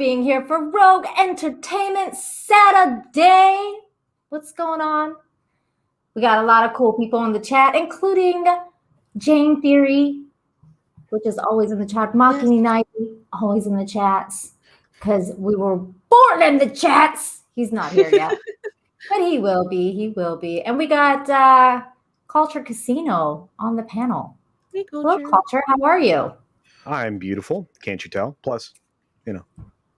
being here for Rogue Entertainment Saturday. What's going on? We got a lot of cool people in the chat, including Jane Theory, which is always in the chat. Makini Nike, always in the chats, because we were born in the chats. He's not here yet, but he will be. He will be. And we got Culture Casino on the panel. Hey, Hello, Culture. How are you? I'm beautiful. Can't you tell? Plus, you know.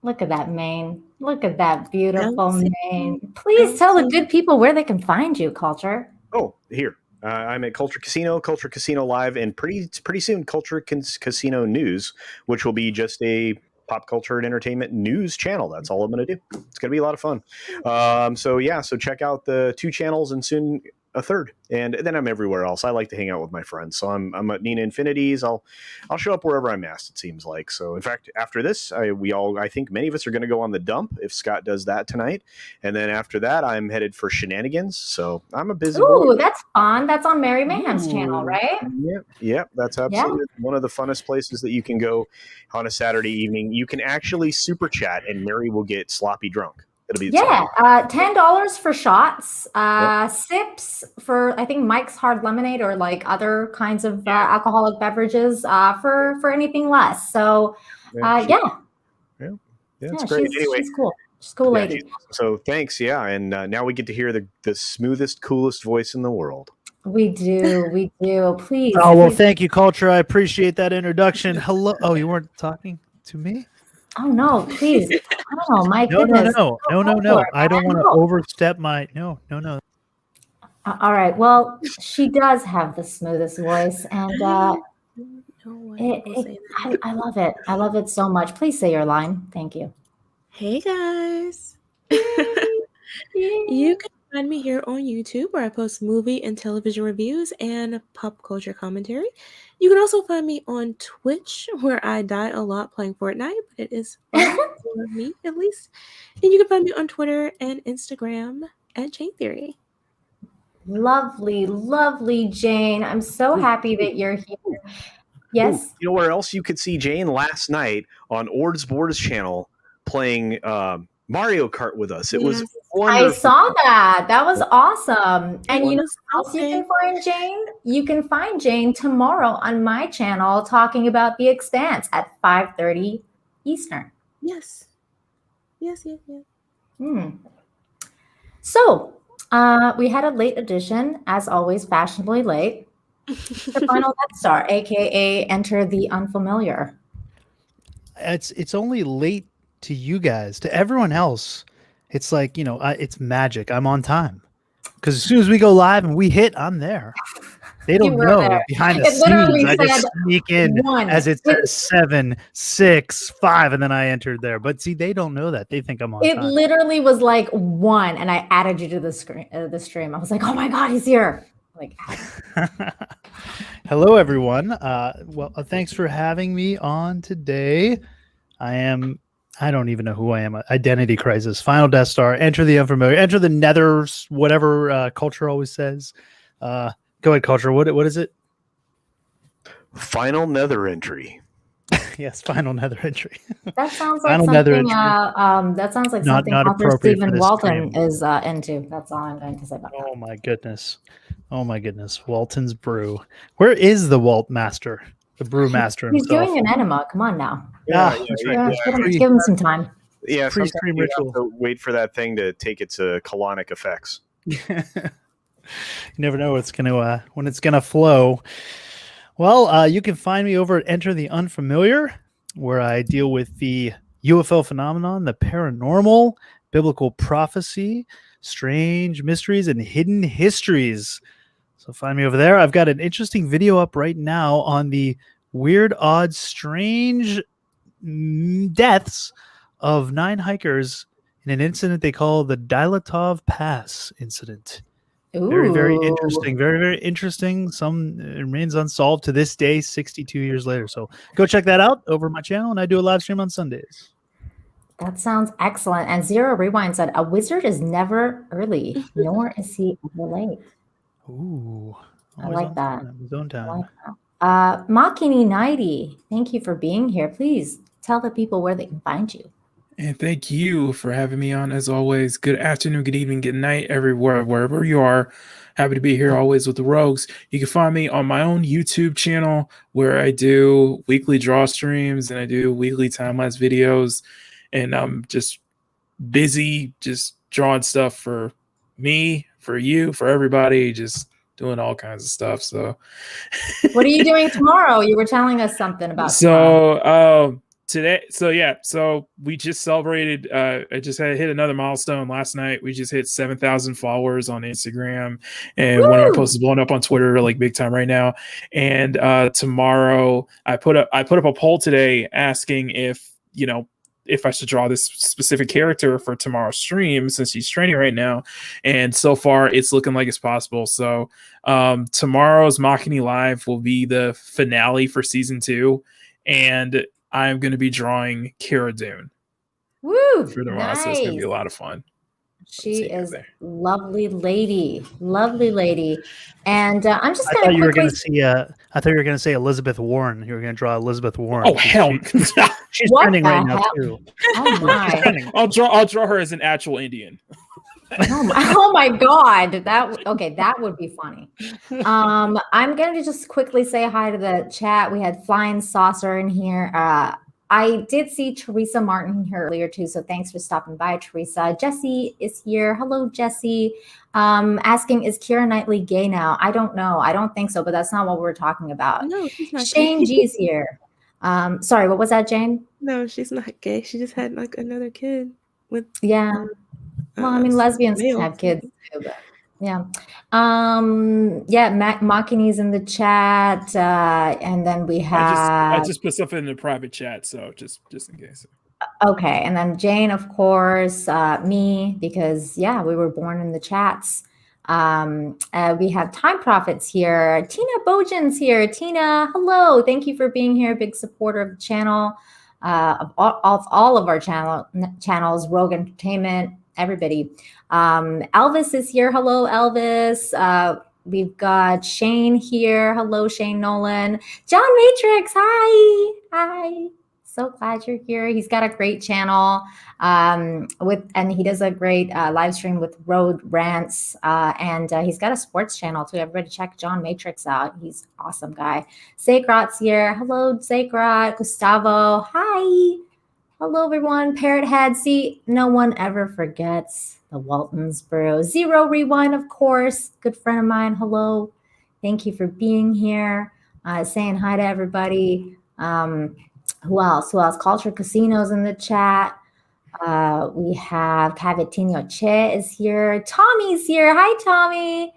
Look at that mane. Look at that beautiful mane. Please tell the good people where they can find you, Culture. Oh, here. I'm at Culture Casino Live, and pretty soon Culture Casino News, which will be just a pop culture and entertainment news channel. That's all I'm going to do. It's going to be a lot of fun. So check out the 2 channels and soon a 3rd. And then I'm everywhere else. I like to hang out with my friends. So I'm at Nina Infinities. I'll show up wherever I'm asked, it seems like. So in fact, after this, I think many of us are going to go on the dump if Scott does that tonight. And then after that, I'm headed for Shenanigans. So I'm a busy boy. That's fun. That's on Mary Mayhem's channel, right? Yep. That's absolutely one of the funnest places that you can go on a Saturday evening. You can actually super chat and Mary will get sloppy drunk. It'll be $10 for shots, sips for I think Mike's Hard Lemonade or like other kinds of alcoholic beverages for anything less. So it's great. Anyway, she's cool. She's a cool lady. So thanks, and now we get to hear the smoothest, coolest voice in the world. We do. Please. Oh well, thank you, Culture. I appreciate that introduction. Hello. Oh, you weren't talking to me? Oh no, please. Oh my goodness. No. I don't want to overstep my no. All right. Well, she does have the smoothest voice, and I love it. I love it so much. Please say your line. Thank you. Hey guys. You can find me here on YouTube where I post movie and television reviews and pop culture commentary. You can also find me on Twitch where I die a lot playing Fortnite, but it is fun for me at least. And you can find me on Twitter and Instagram at Jane Theory. Lovely Jane. I'm so happy that you're here. Yes. You know where else you could see Jane last night on Ord's Boards channel playing Mario Kart with us. It was wonderful. I saw that. That was awesome. And you know what else you can find Jane? You can find Jane tomorrow on my channel talking about The Expanse at 5:30 Eastern. Yes. So we had a late edition, as always, fashionably late. The final Death Star, aka Enter the Unfamiliar. It's only late to you guys. To everyone else, it's like, it's magic. I'm on time because as soon as we go live and we hit, I'm there. They don't know there. Behind the scenes. I just sneak in as it says 7, 6, 5, and then I entered there. But see, they don't know that. They think I'm on time. It literally was like 1, and I added you to the stream. I was like, oh my God, he's here. Hello, everyone. Thanks for having me on today. I don't even know who I am. Identity crisis, final Death Star, enter the unfamiliar, enter the nether, whatever Culture always says. Go ahead, Culture. What is it? Final nether entry. Yes, final nether entry. That sounds like something. That sounds like something author Stephen Walton is into. That's all I'm going to say about that. Oh my goodness. Walton's brew. Where is the Walt Master? The brewmaster himself. He's doing an enema. Come on now. Give him some time. Yeah, sometimes you have to wait for that thing to take its colonic effects. You never know when it's gonna flow. Well, you can find me over at Enter the Unfamiliar, where I deal with the UFO phenomenon, the paranormal, biblical prophecy, strange mysteries, and hidden histories. So find me over there. I've got an interesting video up right now on the weird, odd, strange deaths of 9 hikers in an incident they call the Dilatov Pass incident. Ooh. Very, very interesting. Very, very interesting. Some remains unsolved to this day, 62 years later. So go check that out over my channel, and I do a live stream on Sundays. That sounds excellent. And Zero Rewind said, a wizard is never early, nor is he ever late. Ooh. I like that. His own time. Makini Nighty, thank you for being here. Please tell the people where they can find you. And thank you for having me on as always. Good afternoon, good evening, good night, everywhere, wherever you are. Happy to be here always with the Rogues. You can find me on my own YouTube channel where I do weekly draw streams and I do weekly time-lapse videos. And I'm just busy just drawing stuff for me, for you, for everybody, just doing all kinds of stuff. So What are you doing tomorrow? You were telling us something about tomorrow. so today, so we just celebrated, I just had hit another milestone last night. We just hit 7,000 followers on Instagram, and one of my posts is blowing up on Twitter like big time right now. And tomorrow I put up a poll today asking if I should draw this specific character for tomorrow's stream since he's training right now. And so far it's looking like it's possible. So tomorrow's Machini Live will be the finale for season 2. And I'm going to be drawing Cara Dune. Woo! For tomorrow. Nice. So it's going to be a lot of fun. She is lovely lady. And I'm just I going thought to you were going to see. I thought you were going to say Elizabeth Warren. You were going to draw Elizabeth Warren. Oh hell! She's What trending the right now hell? too. Oh my! I'll draw her as an actual Indian. Oh my God! That would be funny. I'm going to just quickly say hi to the chat. We had Flying Saucer in here. I did see Teresa Martin here earlier too, so thanks for stopping by, Teresa. Jesse is here. Hello, Jesse. Asking, is Keira Knightley gay now? I don't know. I don't think so, but that's not what we're talking about. No, she's not Shane gay. G is here. Sorry, what was that, Jane? No, she's not gay. She just had like another kid with. Yeah. Well, I mean, lesbians can male. have kids too, but yeah. Makini's in the chat, and then we have. I just put something in the private chat, so just in case. Okay, and then Jane, of course, me, because we were born in the chats. We have Time Prophets here. Tina Bojan's here. Tina, hello. Thank you for being here. Big supporter of the channel, of all of our channels, Rogue Entertainment, everybody. Elvis is here. Hello, Elvis. We've got Shane here. Hello, Shane Nolan. John Matrix. Hi. So glad you're here. He's got a great channel and he does a great live stream with Road Rants, and he's got a sports channel too. Everybody check John Matrix out. He's an awesome guy. Zakrot's here. Hello, Zakrot. Gustavo. Hi. Hello, everyone. Parrot Head. See, no one ever forgets the Waltons Brew. Zero Rewind, of course. Good friend of mine. Hello. Thank you for being here. Saying hi to everybody. Who else? Culture Casinos in the chat. We have Cavatinho Che is here. Tommy's here. Hi, Tommy.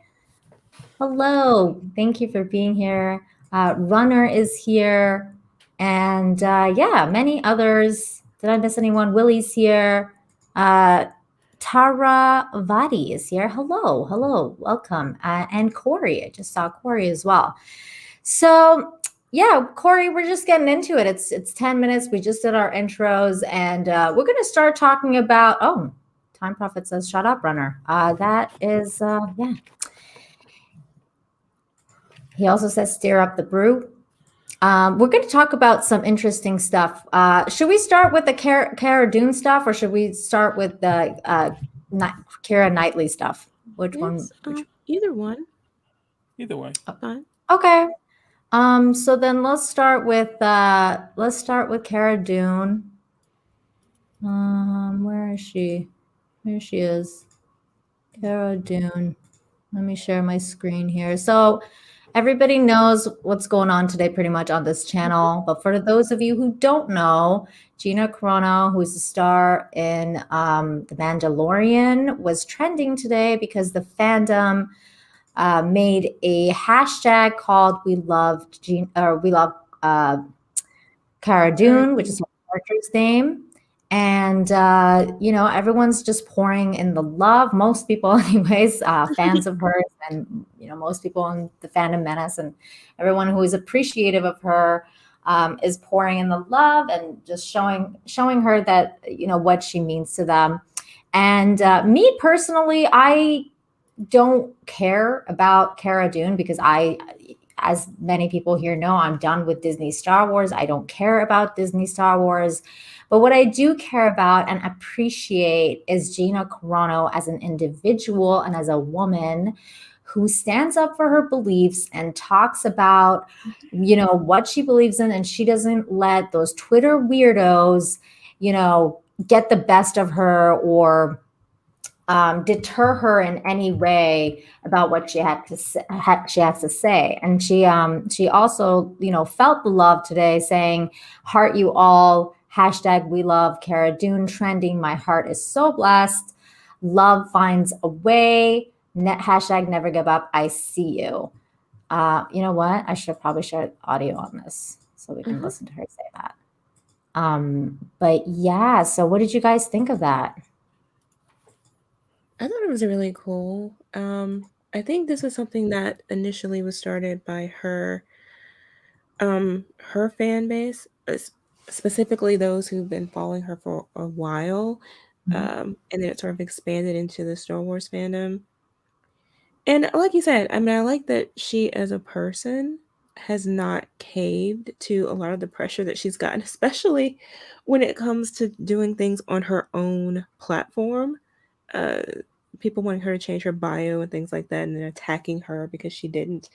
Hello. Thank you for being here. Runner is here. And many others. Did I miss anyone? Willie's here. Tara Vadi is here. Hello. Welcome. And Corey. I just saw Corey as well. So, Corey, we're just getting into it. It's 10 minutes. We just did our intros, and we're going to start talking about, Time Prophet says, shut up, Runner. That is, He also says, stir up the brew. We're going to talk about some interesting stuff. Should we start with the Cara Dune stuff, or should we start with the Keira Knightley stuff? Which one? Either one. Either way. Fine. Okay. So then let's start with Cara Dune. Where is she? There she is. Cara Dune. Let me share my screen here. So everybody knows what's going on today pretty much on this channel. But for those of you who don't know, Gina Carano, who's a star in The Mandalorian, was trending today because the fandom made a hashtag called We Love Cara Dune, which is her character's name. And, everyone's just pouring in the love. Most people, anyways, fans of hers, and, most people in the fandom menace, and everyone who is appreciative of her is pouring in the love and just showing her that, what she means to them. And me personally, I don't care about Cara Dune because I as many people here know, I'm done with Disney Star Wars. I don't care about Disney Star Wars. But what I do care about and appreciate is Gina Carano as an individual and as a woman who stands up for her beliefs and talks about, what she believes in, and she doesn't let those Twitter weirdos, get the best of her or deter her in any way about what she had to say, she has to say. And she also, felt the love today, saying, "Heart you all, hashtag we love Cara Dune trending. My heart is so blessed. Love finds a way. Hashtag never give up. I see you." You know what? I should probably share audio on this so we can listen to her say that. But yeah, so what did you guys think of that? I thought it was really cool. I think this is something that initially was started by her fan base, specifically those who've been following her for a while. And then it sort of expanded into the Star Wars fandom. And like you said, I mean, I like that she as a person has not caved to a lot of the pressure that she's gotten, especially when it comes to doing things on her own platform. Uh, People wanting her to change her bio and things like that, and then attacking her because she didn't.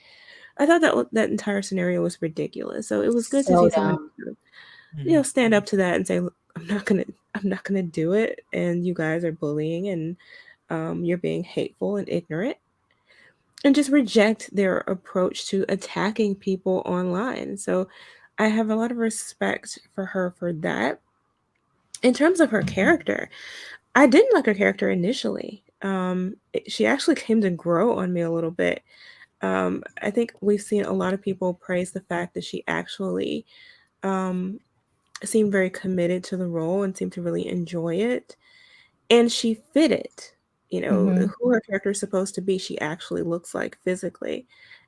I thought that entire scenario was ridiculous. So it was good to So see someone, dumb. stand up to that and say, "Look, I'm not gonna do it, and you guys are bullying, and you're being hateful and ignorant." And just reject their approach to attacking people online. So I have a lot of respect for her for that. In terms of her character, I didn't like her character initially. She actually came to grow on me a little bit. I think we've seen a lot of people praise the fact that she actually um, seemed very committed to the role and seemed to really enjoy it. And she fit it. Who her character is supposed to be, she actually looks like physically.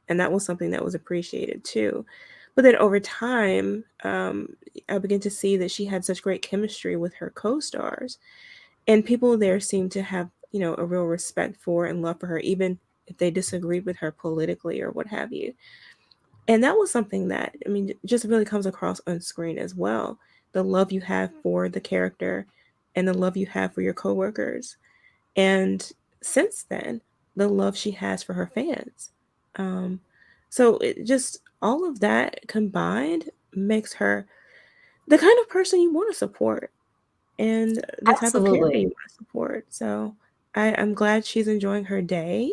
And that was something that was appreciated too. But then over time, I began to see that she had such great chemistry with her co-stars. And people there seemed to have, a real respect for and love for her, even if they disagreed with her politically or what have you. And that was something that, I mean, just really comes across on screen as well. The love you have for the character and the love you have for your coworkers. And since then, the love she has for her fans. Um, so it just all of that combined makes her the kind of person you want to support and the type of character you Absolutely. want to support. So I'm glad she's enjoying her day,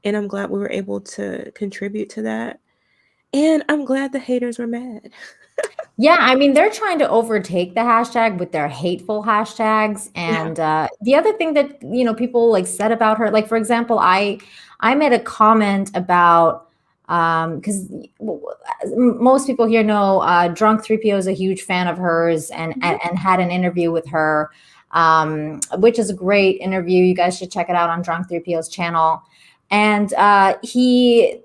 and I'm glad we were able to contribute to that. And I'm glad the haters were mad. Yeah, I mean, they're trying to overtake the hashtag with their hateful hashtags. Yeah. And the other thing that, people like said about her, like, for example, I made a comment about, because most people here know Drunk 3PO is a huge fan of hers and had an interview with her, which is a great interview. You guys should check it out on Drunk 3PO's channel. And he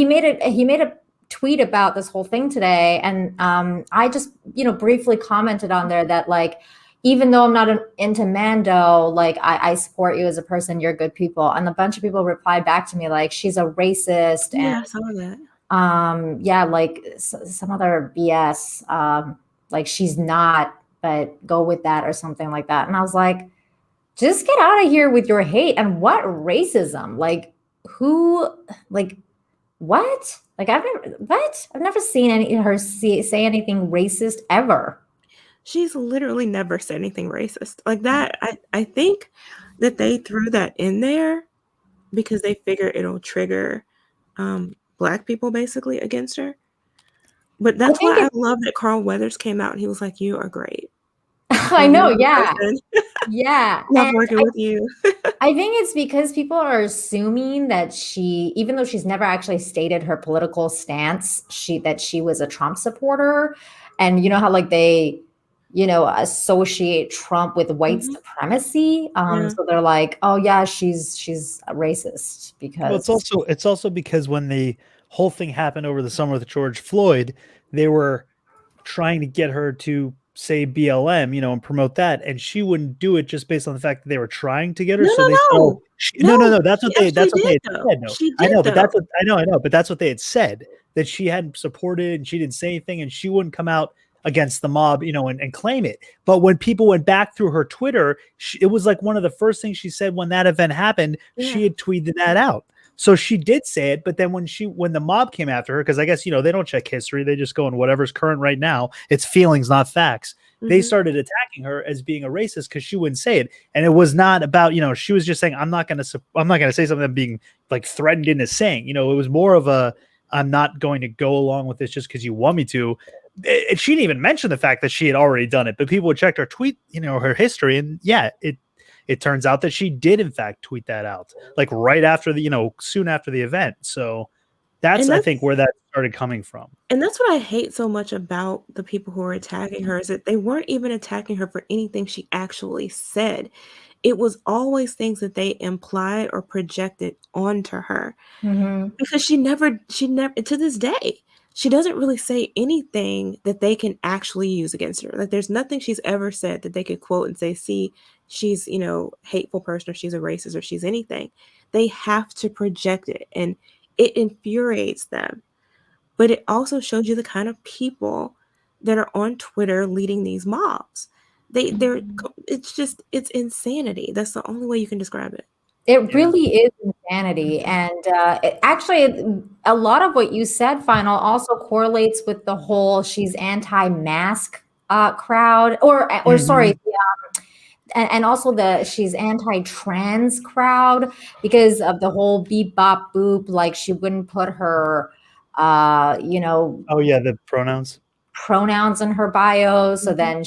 made a tweet about this whole thing today, and I just briefly commented on there that, like, even though I'm not into Mando, like, I support you as a person, you're good people. And a bunch of people replied back to me like, she's a racist, Yeah, and I saw that. yeah, like some other BS, like she's not, but go with that or something like that. And I was like, just get out of here with your hate. And what racism? Like, who, like, what? Like, I've never seen her say anything racist ever. She's literally never said anything racist like that. I think that they threw that in there because they figure it'll trigger Black people basically against her. But I that's why think I it's, love that Carl Weathers came out and he was like, "You are great. I Love you know, as a yeah. person. Yeah. Love And working with you." I think it's because people are assuming that even though she's never actually stated her political stance, that she was a Trump supporter. And you know how, like, they, associate Trump with white Mhm. supremacy. Yeah. So they're like, oh yeah, she's a racist Well, because it's also because when the whole thing happened over the summer with George Floyd, they were trying to get her to say BLM, and promote that, and she wouldn't do it just based on the fact that they were trying to get her. No, So no, they no. no. That's what She they actually had did, though. said. No, She I did, know, but though. I know, but that's what they had said, that she hadn't supported and she didn't say anything, and she wouldn't come out against the mob, and claim it. But when people went back through her Twitter, it was like one of the first things she said when that event happened. Yeah. She had tweeted that out. So she did say it, but then when the mob came after her, because I guess, they don't check history, they just go in whatever's current right now. It's feelings, not facts. They started attacking her as being a racist because she wouldn't say it. And it was not about, she was just saying, I'm not going to say something that being like threatened into saying, it was more of a, I'm not going to go along with this just because you want me to. She didn't even mention the fact that she had already done it, but people would check her tweet, her history. And yeah, it turns out that she did in fact tweet that out, like right after soon after the event. So that's I think where that started coming from. And that's what I hate so much about the people who are attacking her, is that they weren't even attacking her for anything she actually said. It was always things that they implied or projected onto her. Because she never, to this day, she doesn't really say anything that they can actually use against her. Like, there's nothing she's ever said that they could quote and say, see, she's, hateful person, or she's a racist, or she's anything. They have to project it, and it infuriates them. But it also shows you the kind of people that are on Twitter leading these mobs. It's insanity. That's the only way you can describe it. It really is insanity. And actually, a lot of what you said, Final, also correlates with the whole she's anti-mask crowd, or sorry, and also the she's anti-trans crowd, because of the whole beep bop boop, like she wouldn't put her the pronouns in her bio, so then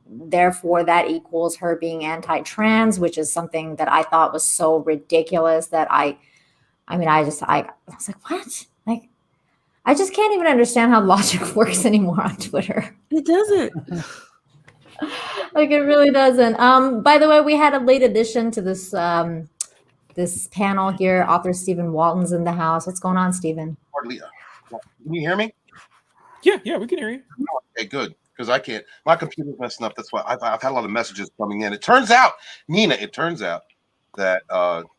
therefore that equals her being anti-trans, which is something that I thought was so ridiculous that I was like, what? Like, I just can't even understand how logic works anymore on Twitter. It doesn't. Like, it really doesn't. By the way, we had a late addition to this this panel here. Author Stephen Walton's in the house. What's going on, Stephen? Can you hear me? Yeah, we can hear you. Okay, good. Because I can't. My computer's messing up. That's why I've had a lot of messages coming in. It turns out, Nina, that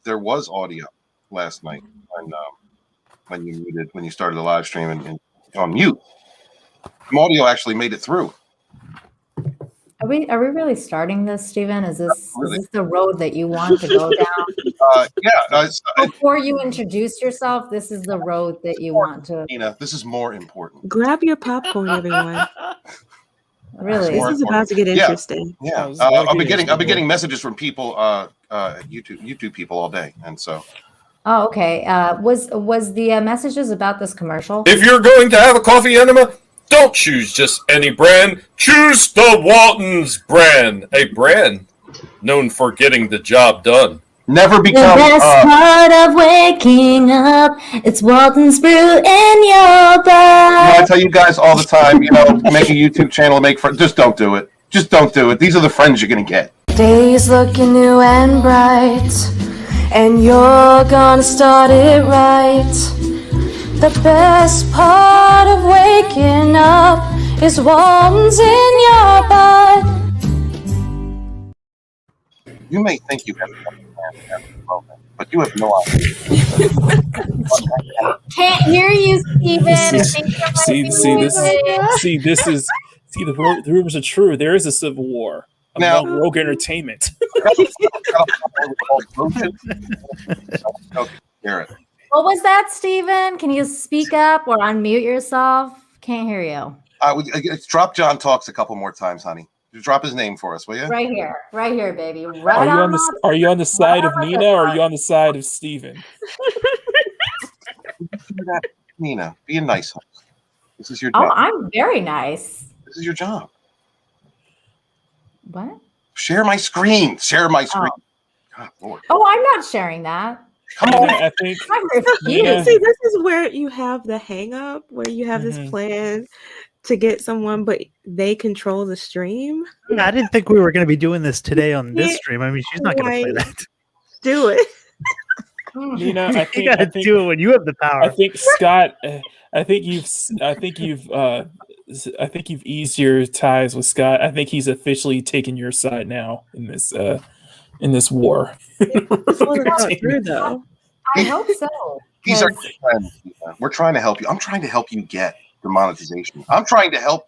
there was audio last night when you started the live stream and on mute. The audio actually made it through. Are we really starting this, Stephen? Is this the road that you want to go down? Before you introduce yourself, this is the road that you want to. Nina, this is more important. Grab your popcorn, everyone. Really, this is about to get interesting. Yeah, I'll be getting messages from people, YouTube people all day, and so. Oh, okay. Was the messages about this commercial? If you're going to have a coffee enema, don't choose just any brand. Choose the Walton's brand, a brand known for getting the job done. Never become the best part of waking up. It's Walton's brew in your blood. I tell you guys all the time, make a YouTube channel, make friends. Just don't do it. Just don't do it. These are the friends you're gonna get. Days looking new and bright, and you're gonna start it right. The best part of waking up is Walton's in your butt. You may think you have a moment, but you have no idea. Can't hear you, Stephen. The rumors are true. There is a civil war among Rogue Entertainment. What was that, Stephen? Can you speak up or unmute yourself? Can't hear you. Drop John Talks a couple more times, honey. Drop his name for us, will you? Right here, baby. Are you on the side of Nina, or are you on the side of Stephen? Nina, be a nice host. This is your job. Oh, I'm very nice. This is your job. What? Share my screen. God, Lord. Oh, I'm not sharing that. Come on. I think. See, this is where you have the hang up, where you have this plan to get someone, but they control the stream. Yeah, I didn't think we were going to be doing this today on this stream. I mean, she's not going to play that. Do it. Nina, I think you got to do it when you have the power. I think Scott. I think you've I think you've eased your ties with Scott. I think he's officially taken your side now in this war. It's all about through though. I hope so. These are 'cause- friends. We're trying to help you. I'm trying to help you get the monetization. I'm trying to help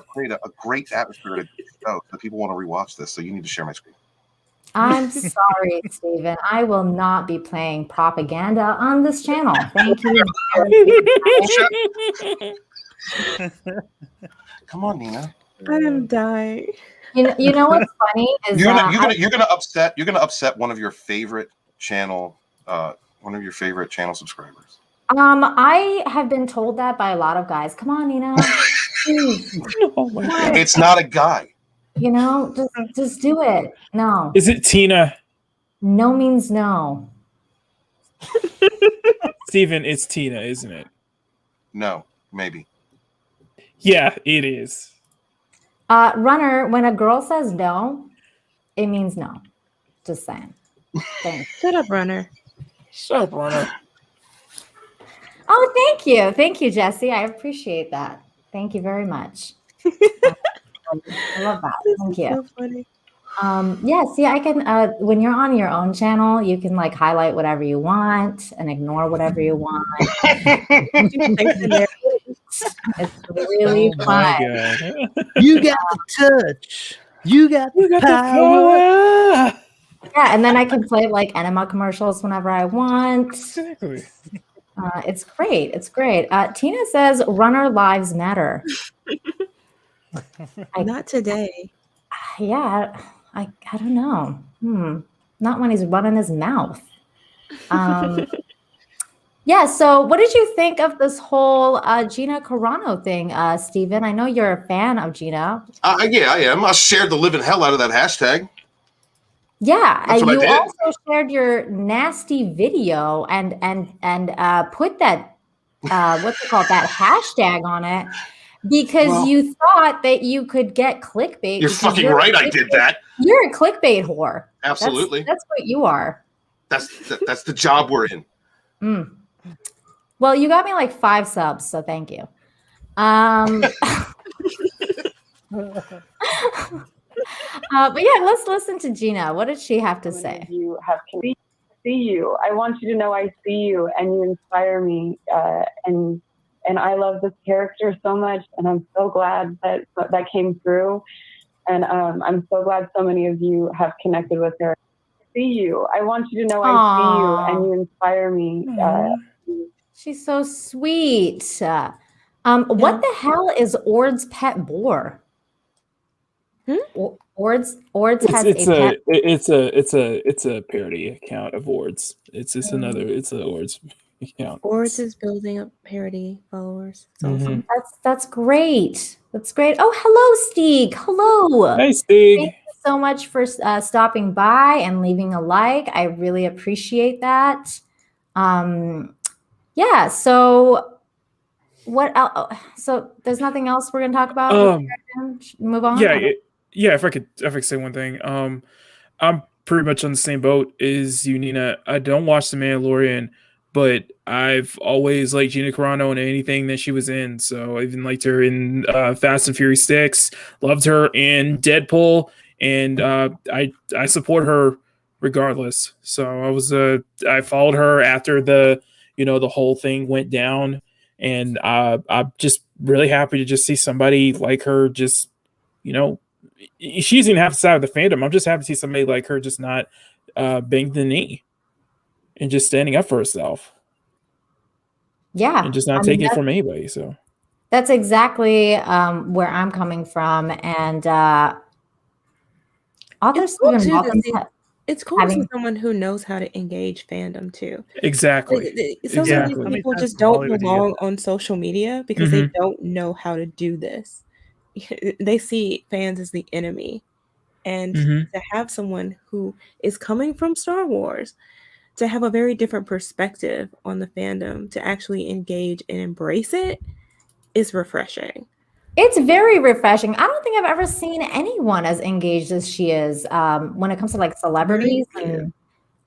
create a great atmosphere to show so people want to rewatch this. So you need to share my screen. I'm sorry, Stephen. I will not be playing propaganda on this channel. Thank you. Come on, Nina. I am dying. You know what's funny is You're gonna upset one of your favorite channel subscribers. I have been told that by a lot of guys. Come on, Nina. Oh my God. It's not a guy. Just do it. No. Is it Tina? No means no. Steven, it's Tina, isn't it? No, maybe. Yeah, it is. Runner, when a girl says no, it means no. Just saying. Thanks. Shut up, Runner. Shut up, Runner. Oh, thank you. Thank you, Jesse. I appreciate that. Thank you very much. I love that. Thank you. So funny. Yeah, see, I can when you're on your own channel, you can like highlight whatever you want and ignore whatever you want. It's really Oh my fun. God. You got the touch. You got the power. Yeah, and then I can play like enema commercials whenever I want. Exactly. It's great. It's great. Tina says runner lives matter. Not today. Yeah, I don't know. Not when he's running his mouth. Yeah, so what did you think of this whole Gina Carano thing, Stephen? I know you're a fan of Gina. Yeah, I am. I shared the living hell out of that hashtag. Yeah, That's what I you did. also shared your nasty video and put that what's it called, that hashtag on it because you thought that you could get clickbait. You're fucking right. I did that. You're a clickbait whore. Absolutely. That's what you are. That's the job we're in. Well, you got me like 5 subs, so thank you. But yeah, let's listen to Gina. What did she have to say? You have see you. I want you to know I see you, and you inspire me. And I love this character so much, and I'm so glad that came through. And I'm so glad so many of you have connected with her. See you. I want you to know I see you, and you inspire me. She's so sweet. What the hell is Ord's pet boar? Ord's has a pet. It's a parody account of Ord's. It's a Ord's account. Ord's is building up parody followers. It's awesome. That's great. That's great. Oh, hello, Steeg. Hello. Hey, Steeg. Thank you so much for stopping by and leaving a like. I really appreciate that. Yeah. So what else? So there's nothing else we're gonna talk about. Move on. Yeah. If I could say one thing, I'm pretty much on the same boat as you, Nina. I don't watch The Mandalorian, but I've always liked Gina Carano in anything that she was in. So I even liked her in Fast and Furious 6, loved her in Deadpool, and I support her regardless. So I followed her after the whole thing went down, and I'm just really happy to just see somebody like her just, she doesn't even have to side of the fandom. I'm just happy to see somebody like her just not bang the knee and just standing up for herself. Yeah. And just not taking it from anybody. So that's exactly where I'm coming from. And author Stephen Hawkins. It's cool to see someone who knows how to engage fandom too. Exactly. Some of these people just don't belong on social media because they don't know how to do this. They see fans as the enemy. And to have someone who is coming from Star Wars to have a very different perspective on the fandom, to actually engage and embrace it, is refreshing. It's very refreshing. I don't think I've ever seen anyone as engaged as she is when it comes to like celebrities. And,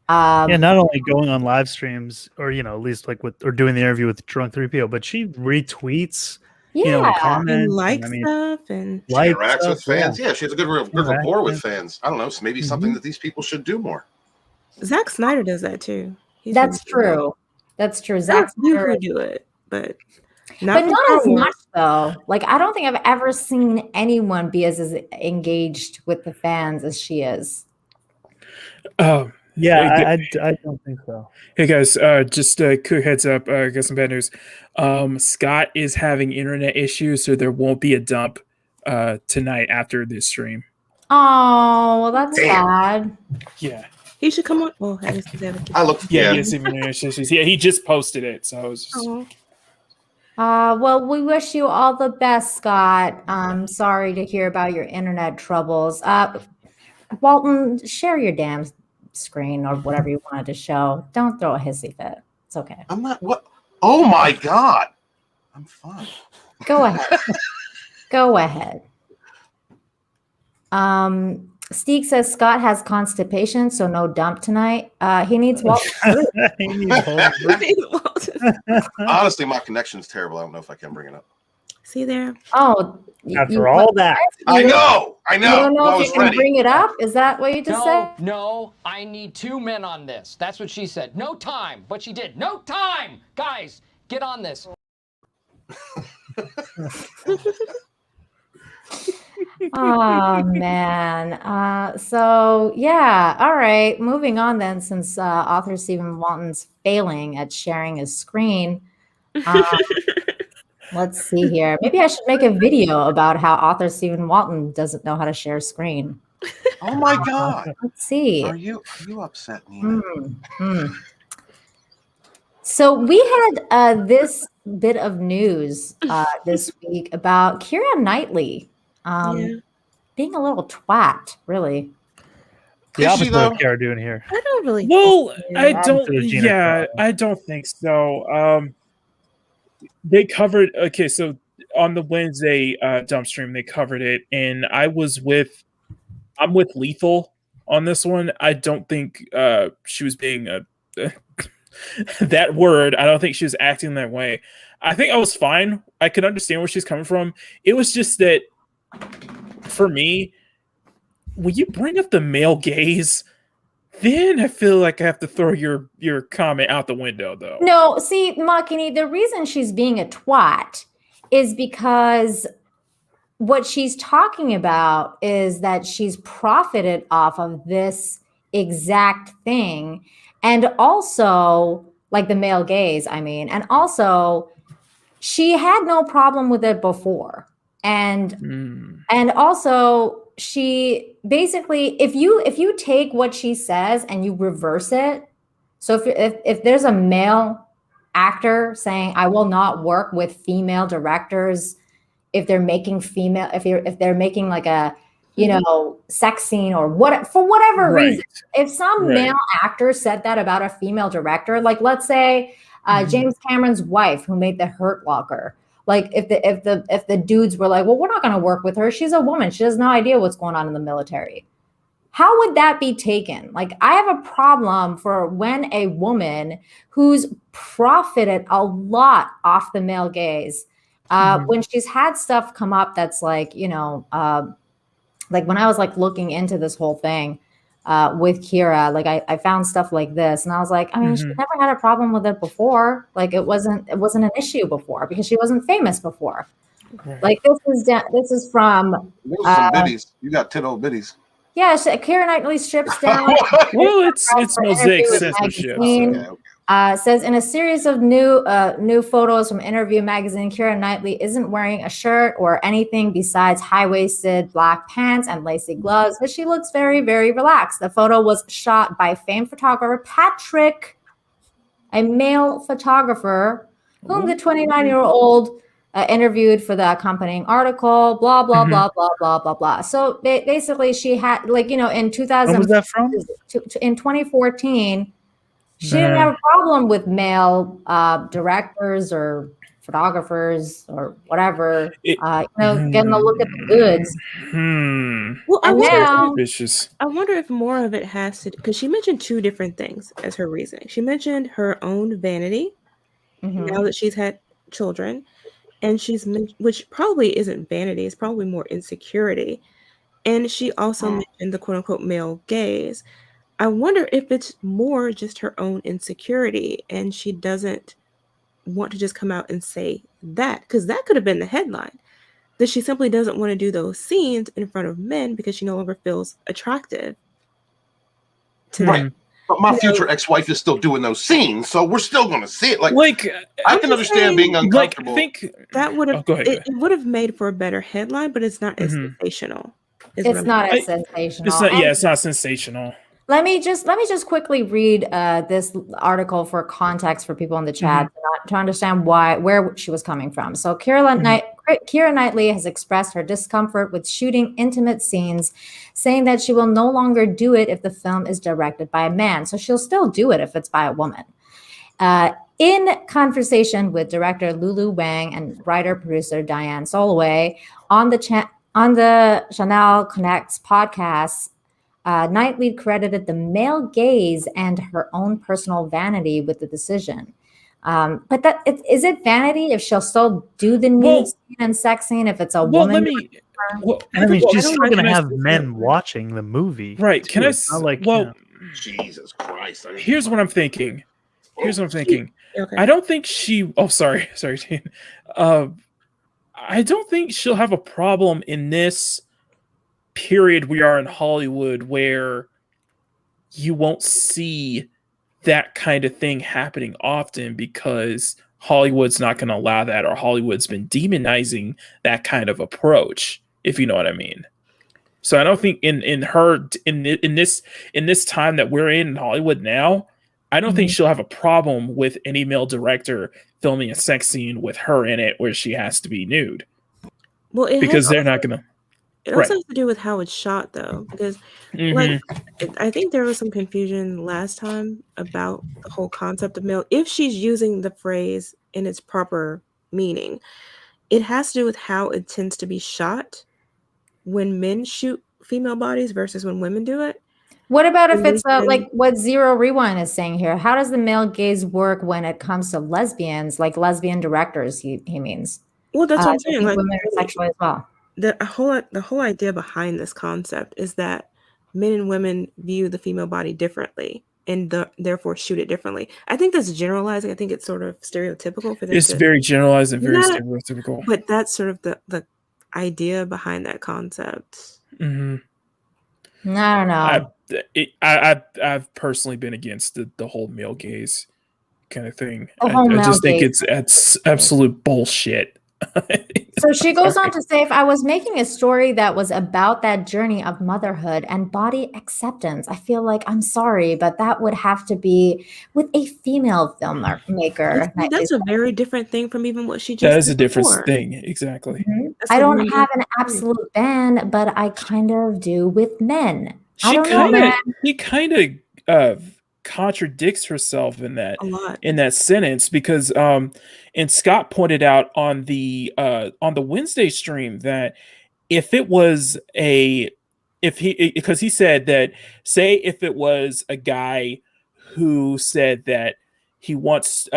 not only going on live streams or, at least like or doing the interview with Drunk 3PO, but she retweets you know, Yeah. and And comments. like And, I mean, stuff and like Interacts stuff, with fans. Yeah, she has a good Interact, rapport with yeah. fans. I don't know. So maybe something that these people should do more. Zack Snyder does that too. He's That's really good. true. That's true. There are Zack few Snyder who is- do it, but but not for not Star as Wars. much though. Like I don't think I've ever seen anyone be as engaged with the fans as she is. Yeah, Hey, I don't think so. hey guys, just a quick heads up. Got some bad news. Scott is having internet issues, so there won't be a dump tonight after this stream. Oh, well, that's Damn. bad. Yeah, He should come on. Oh, I guess he's having. I looked. yeah, Yeah. he has some internet issues. Yeah, he just posted it, so I was just. Oh, Well, we wish you all the best, Scott. I'm sorry to hear about your internet troubles. Walton, share your damn screen or whatever you wanted to show. Don't throw a hissy fit. It's okay. I'm not. What? Oh my God. I'm fine. Go ahead. Go ahead. Steek says Scott has constipation, so no dump tonight. He needs Walton. He needs Walton. Honestly, my connection's terrible. I don't know if I can bring it up. see there. Oh, After all that, I know. You don't know I if was you can ready. bring it up? Is that what you just said? No, I need 2 men on this. That's what she said. No time, but she did. No time! Guys, get on this. Oh man. So yeah, all right. Moving on then, since author Stephen Walton's failing at sharing his screen. Let's see here. Maybe I should make a video about how author Stephen Walton doesn't know how to share screen. Oh my God. Let's see. Are you upset, Nina? So we had this bit of news this week about Keira Knightley being a little twat, really. the Is she, opposite though? of Cara doing here. I don't really. Well, I Opposite don't. of Gina Yeah, Carano. I don't think so. They covered. Okay, so on the Wednesday dump stream, they covered it, and I'm with Lethal on this one. I don't think she was being that word. I don't think she was acting that way. I think I was fine. I could understand where she's coming from. It was just that for me, when you bring up the male gaze, then I feel like I have to throw your comment out the window, though. No, see, Makini, the reason she's being a twat is because what she's talking about is that she's profited off of this exact thing. And also, like the male gaze, I mean, and also she had no problem with it before. And also she basically, if you take what she says and you reverse it, so if there's a male actor saying, I will not work with female directors if they're making if they're making like a sex scene or for whatever reason, if some male actor said that about a female director, like let's say James Cameron's wife who made The Hurt Locker, like if the dudes were like, well, we're not going to work with her, she's a woman, she has no idea what's going on in the military, how would that be taken? Like, I have a problem for when a woman who's profited a lot off the male gaze, when she's had stuff come up that's like, like when I was like looking into this whole thing with Keira, like I found stuff like this and I was like, I mean, she never had a problem with it before. Like it wasn't an issue before because she wasn't famous before. Like this is from some biddies. You got 10 old biddies. Yeah, Keira Knightley strips down. Well, it's mosaic censorship. Says in a series of new photos from Interview magazine, Keira Knightley isn't wearing a shirt or anything besides high-waisted black pants and lacy gloves, but she looks very, very relaxed. The photo was shot by famed photographer Patrick, a male photographer, whom the 29-year-old interviewed for the accompanying article, blah, blah, blah, blah, blah, blah, blah. So basically she had, like, in 2000, when was that from? In 2014, she didn't have a problem with male directors or photographers or whatever, getting a look at the goods. Well, I wonder if more of it has to, because she mentioned two different things as her reasoning. She mentioned her own vanity now that she's had children, and which probably isn't vanity, it's probably more insecurity. And she also mentioned the quote unquote male gaze. I wonder if it's more just her own insecurity and she doesn't want to just come out and say that, because that could have been the headline, that she simply doesn't want to do those scenes in front of men because she no longer feels attractive to Right. them. But my future ex-wife is still doing those scenes, so we're still going to see it. Like I can understand saying, being uncomfortable. I think that would have go ahead. it would have made for a better headline, but it's not as sensational. It's not as sensational. It's not. And Yeah, it's not sensational. let me just quickly read this article for context for people in the chat to understand where she was coming from. So Keira Knightley has expressed her discomfort with shooting intimate scenes, saying that she will no longer do it if the film is directed by a man. So she'll still do it if it's by a woman. In conversation with director Lulu Wang and writer-producer Diane Soloway on the Chanel Connects podcast, Knightley credited the male gaze and her own personal vanity with the decision. But is it vanity if she'll still do the nude scene and sex scene if it's a woman? I mean, she's still going to have men watching the movie. Right. Too. Can I It's not like, Jesus Christ. Here's what I'm thinking. Okay. I don't think she. Oh, sorry, Jane. I don't think she'll have a problem in this period we are in Hollywood where you won't see that kind of thing happening often because Hollywood's not going to allow that, or Hollywood's been demonizing that kind of approach, if you know what I mean. So I don't think in this time that we're in Hollywood now, I don't think she'll have a problem with any male director filming a sex scene with her in it where she has to be nude. Well, because they're not going to. It also has to do with how it's shot, though, because like I think there was some confusion last time about the whole concept of male. If she's using the phrase in its proper meaning, it has to do with how it tends to be shot when men shoot female bodies versus when women do it. What about if it's like what Zero Rewind is saying here? How does the male gaze work when it comes to lesbians, like lesbian directors? He means. Well, that's what I'm saying. Like, women are sexual as well. The whole idea behind this concept is that men and women view the female body differently and therefore shoot it differently. I think that's generalizing. I think it's sort of stereotypical for this. It's very generalized and very stereotypical. But that's sort of the idea behind that concept. I don't know. I've personally been against the whole male gaze kind of thing. I just think it's absolute bullshit. So she goes on to say, if I was making a story that was about that journey of motherhood and body acceptance, I feel like, I'm sorry, but that would have to be with a female filmmaker. That's a very different thing from even what she just That is a different before. thing. Exactly. I don't have an absolute ban, but I kind of do with men. She kind of contradicts herself in that sentence because and Scott pointed out on the Wednesday stream that because he said that, say if it was a guy who said that he wants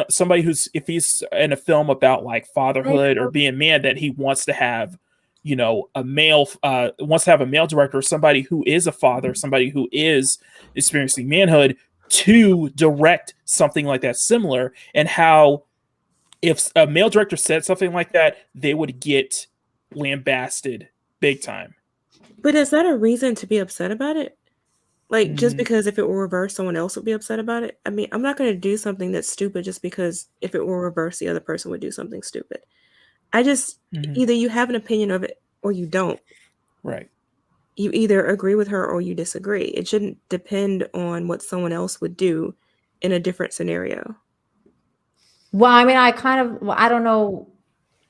somebody if he's in a film about like fatherhood or being man, that he wants to have a male wants to have a male director, or somebody who is a father, somebody who is experiencing manhood, to direct something like that similar, and how if a male director said something like that, they would get lambasted big time. But is that a reason to be upset about it? Like, just because if it were reversed, someone else would be upset about it? I mean, I'm not going to do something that's stupid just because if it were reversed, the other person would do something stupid. I just, either you have an opinion of it or you don't. Right. You either agree with her or you disagree. It shouldn't depend on what someone else would do in a different scenario. Well, I mean, I don't know.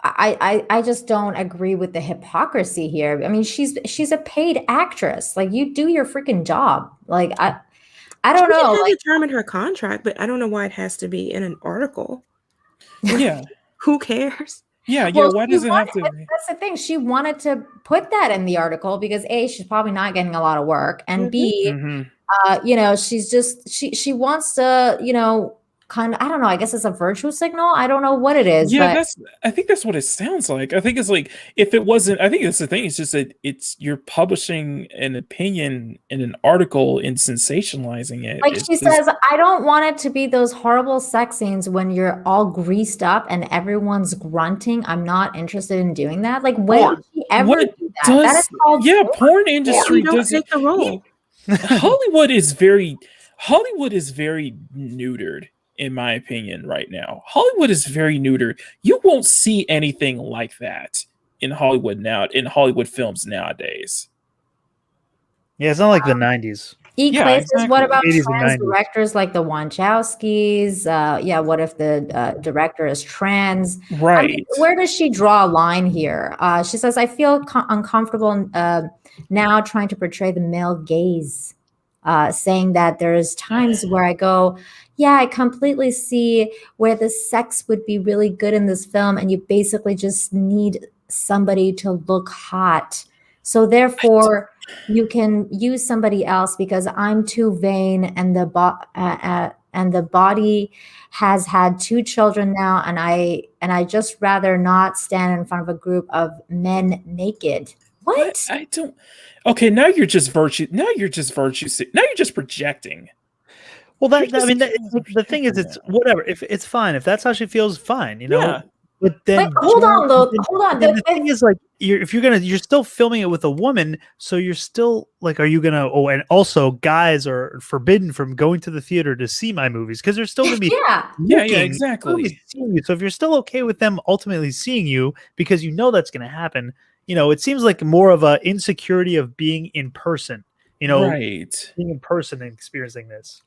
I just don't agree with the hypocrisy here. I mean, she's a paid actress. Like, you do your freaking job. Like, I don't know. She determined her contract, but I don't know why it has to be in an article. Yeah. Who cares? Yeah. Well, why does it have to? That's the thing. She wanted to put that in the article because A, she's probably not getting a lot of work, and B, she's just she wants to kind of, I don't know, I guess it's a virtue signal. I don't know what it is, Yeah, but I think that's what it sounds like. I think it's like if it wasn't, I think that's the thing. It's just that you're publishing an opinion in an article and sensationalizing it. like she says, I don't want it to be those horrible sex scenes when you're all greased up and everyone's grunting. I'm not interested in doing that. Like, when did she ever do that? That is called porn industry You don't doesn't take the role. Hollywood is very neutered, in my opinion, right now. Hollywood is very neutered. You won't see anything like that in Hollywood films nowadays. Yeah, it's not like the 90s. Places. What about 80s and trans 90s. directors like the Wachowskis? What if the director is trans? Right. I mean, where does she draw a line here? She says, I feel uncomfortable now trying to portray the male gaze, saying that there's times where I go, yeah, I completely see where the sex would be really good in this film, and you basically just need somebody to look hot. So therefore, you can use somebody else because I'm too vain, and the body has had 2 children now, and I just rather not stand in front of a group of men naked. What? I don't. Okay, now you're just virtue. Now you're just projecting. Well, the thing is, it's whatever. If it's fine, if that's how she feels, fine. You know. Yeah. But then, hold on, though. Hold on. The thing is, like, you're still filming it with a woman, so you're still like, are you gonna? Oh, and also, guys are forbidden from going to the theater to see my movies because they're still gonna be yeah, exactly. Seeing you. So if you're still okay with them ultimately seeing you because you know that's gonna happen, it seems like more of a insecurity of being in person. Right. Being in person and experiencing this.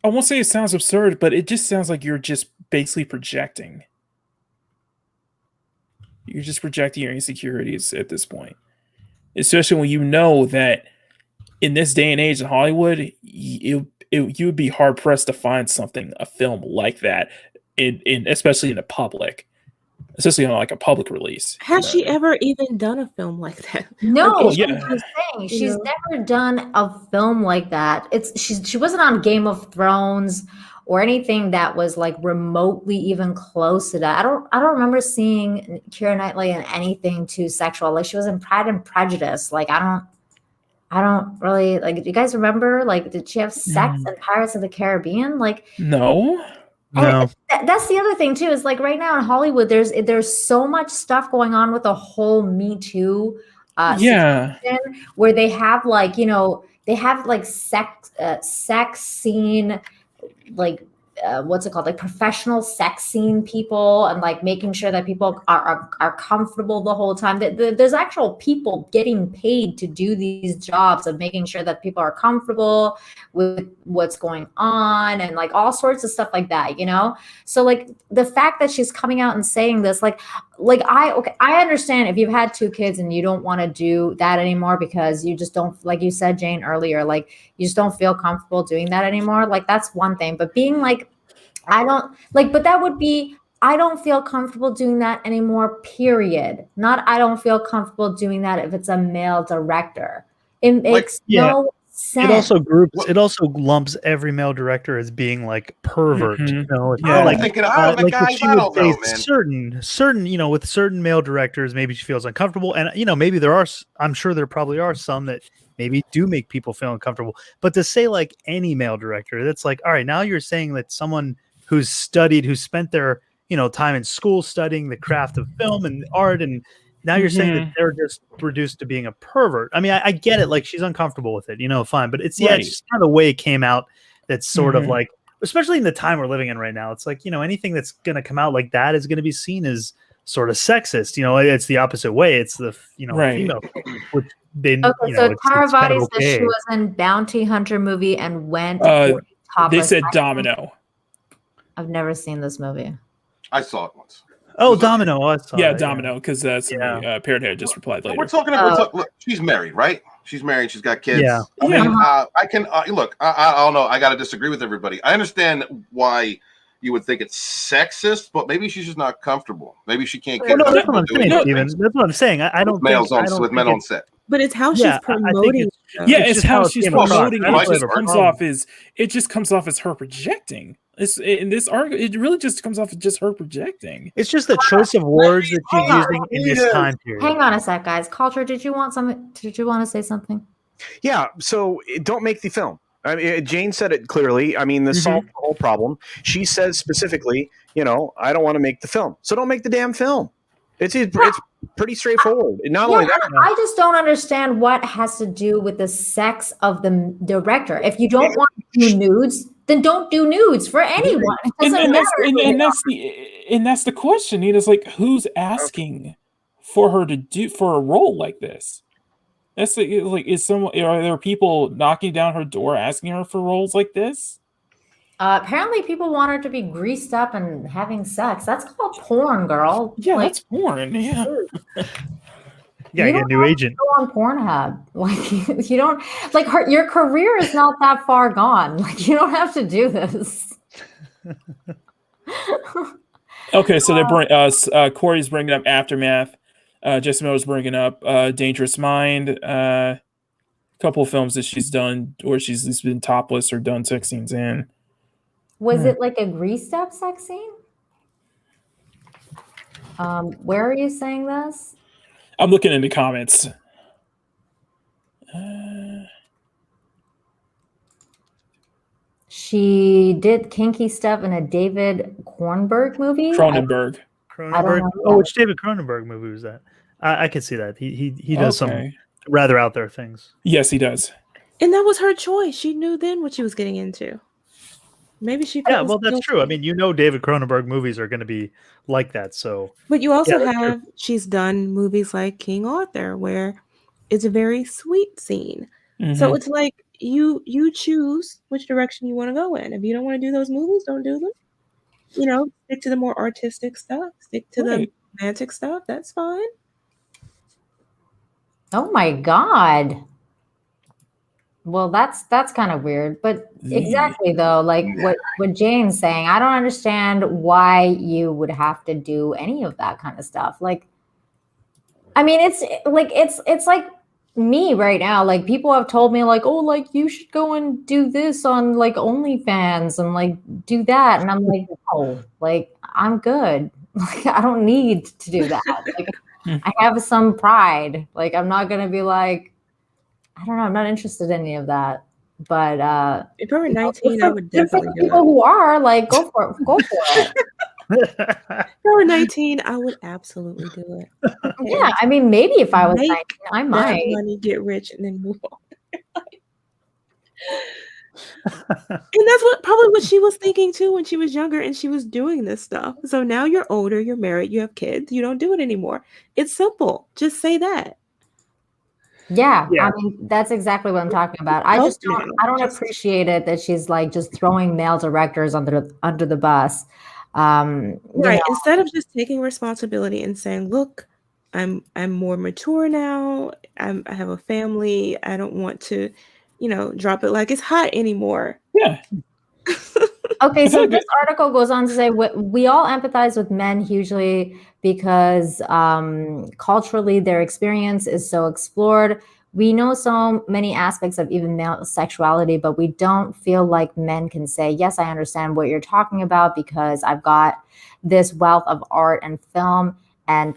I won't say it sounds absurd, but it just sounds like you're just basically projecting. You're just projecting your insecurities at this point. Especially when you know that in this day and age in Hollywood, you would be hard pressed to find a film like that, especially in the public. Especially on like a public release. Has she ever even done a film like that? No, Like, that's what I'm saying. She's never done a film like that. She wasn't on Game of Thrones or anything that was like remotely even close to that. I don't remember seeing Keira Knightley in anything too sexual. Like, she was in Pride and Prejudice. Like, I don't really like. Do you guys remember? Like, did she have sex in Pirates of the Caribbean? Like, no. No. That's the other thing too, is like right now in Hollywood, there's so much stuff going on with the whole Me Too situation, where they have like, they have like sex scene, like what's it called, like professional sex scene people, and like making sure that people are comfortable the whole time. There's actual people getting paid to do these jobs of making sure that people are comfortable with what's going on, and like all sorts of stuff like that, so like the fact that she's coming out and saying this, like I understand if you've had 2 kids and you don't want to do that anymore because you just don't, like you said, Jane, earlier, like you just don't feel comfortable doing that anymore. Like, that's one thing, but being like, but that would be, I don't feel comfortable doing that anymore, period. Not, I don't feel comfortable doing that if it's a male director. It makes no sense. It also lumps every male director as being like pervert. It's not like, thinking, I don't know, man. Certain, with certain male directors, maybe she feels uncomfortable, and maybe I'm sure there probably are some that maybe do make people feel uncomfortable. But to say like any male director, that's like, all right, now you're saying that someone who spent their time in school studying the craft of film and art, and now you're saying that they're just reduced to being a pervert. I mean, I get it, like she's uncomfortable with it, fine, but it's it's just kind of the way it came out. That's sort of like, especially in the time we're living in right now, it's like, anything that's going to come out like that is going to be seen as sort of sexist. It's the opposite way. It's the female, which they so Taravati says she was in Bounty Hunter movie and went they said Domino. I've never seen this movie. I saw it once. Oh, Domino. I saw it, Domino, because Parenthood just replied later. We're talking about look, she's married, right? She's married. She's got kids. Yeah. I mean, I can look. I don't know. I got to disagree with everybody. I understand why you would think it's sexist, but maybe she's just not comfortable. Maybe she can't get. That's what I'm saying, Steven. That's what I'm saying. I don't males think, with men on set. But it's how Yeah, she's promoting. Yeah, It's it's just how how it she's came across. promoting. I It don't just have a comes problem. off as her projecting. It's in this article. It really just comes off as just her projecting. It's just the choice of words that she's Hang on. using in this time period. Hang on a sec, guys. Culture, did you want to say something? Yeah, so don't make the film. I mean, Jane said it clearly. I mean, this solves the whole problem. She says specifically, I don't want to make the film, so don't make the damn film. It's pretty straightforward. Not only that, I just don't understand what has to do with the sex of the director. If you don't want to do nudes, then don't do nudes for anyone. It doesn't matter. That's the question. It's like, who's asking for her to do for a role like this? That's like, are there people knocking down her door asking her for roles like this? Apparently, people want her to be greased up and having sex. That's called porn, girl. Yeah, that's porn. Yeah. Yeah, get a new agent. Go on Pornhub. Like you don't your career is not that far gone. Like you don't have to do this. Okay, so they bring Corey's bringing up Aftermath. Jessica Miller's bringing up Dangerous Mind. A couple of films that she's done, or she's at least been topless or done sex scenes in. Was it like a greased up sex scene? Where are you saying this? I'm looking in the comments. She did kinky stuff in a David Cronenberg movie. Cronenberg. Which David Cronenberg movie was that? I can see that. He does some rather out there things. Yes, he does. And that was her choice. She knew then what she was getting into. Maybe she. Yeah, well, that's true. I mean, David Cronenberg movies are going to be like that. So, but you also have she's done movies like King Arthur, where it's a very sweet scene. So it's like you choose which direction you want to go in. If you don't want to do those movies, don't do them. Stick to the more artistic stuff. Stick to the romantic stuff. That's fine. Oh my God. Well, that's kind of weird, but exactly though, like what Jane's saying, I don't understand why you would have to do any of that kind of stuff. Like, I mean, it's like me right now. Like people have told me like, oh, like you should go and do this on like OnlyFans and like do that, and I'm like, no, like I'm good. Like I don't need to do that. Like I have some pride. Like I'm not gonna be like. I don't know. I'm not interested in any of that. But if I were 19, I would definitely do people who are like, go for it. Go for it. If I were 19, I would absolutely do it. Yeah, I mean, maybe if I was 19, I might. Money, get rich, and then move on. And that's probably what she was thinking too when she was younger and she was doing this stuff. So now you're older, you're married, you have kids, you don't do it anymore. It's simple. Just say that. Yeah, I mean that's exactly what I'm talking about. I don't appreciate it that she's like just throwing male directors under the bus. Right. Instead of just taking responsibility and saying, "Look, I'm more mature now. I have a family. I don't want to, drop it like it's hot anymore." Yeah. Okay, so this article goes on to say we all empathize with men hugely because culturally their experience is so explored. We know so many aspects of even male sexuality, but we don't feel like men can say, yes, I understand what you're talking about because I've got this wealth of art and film and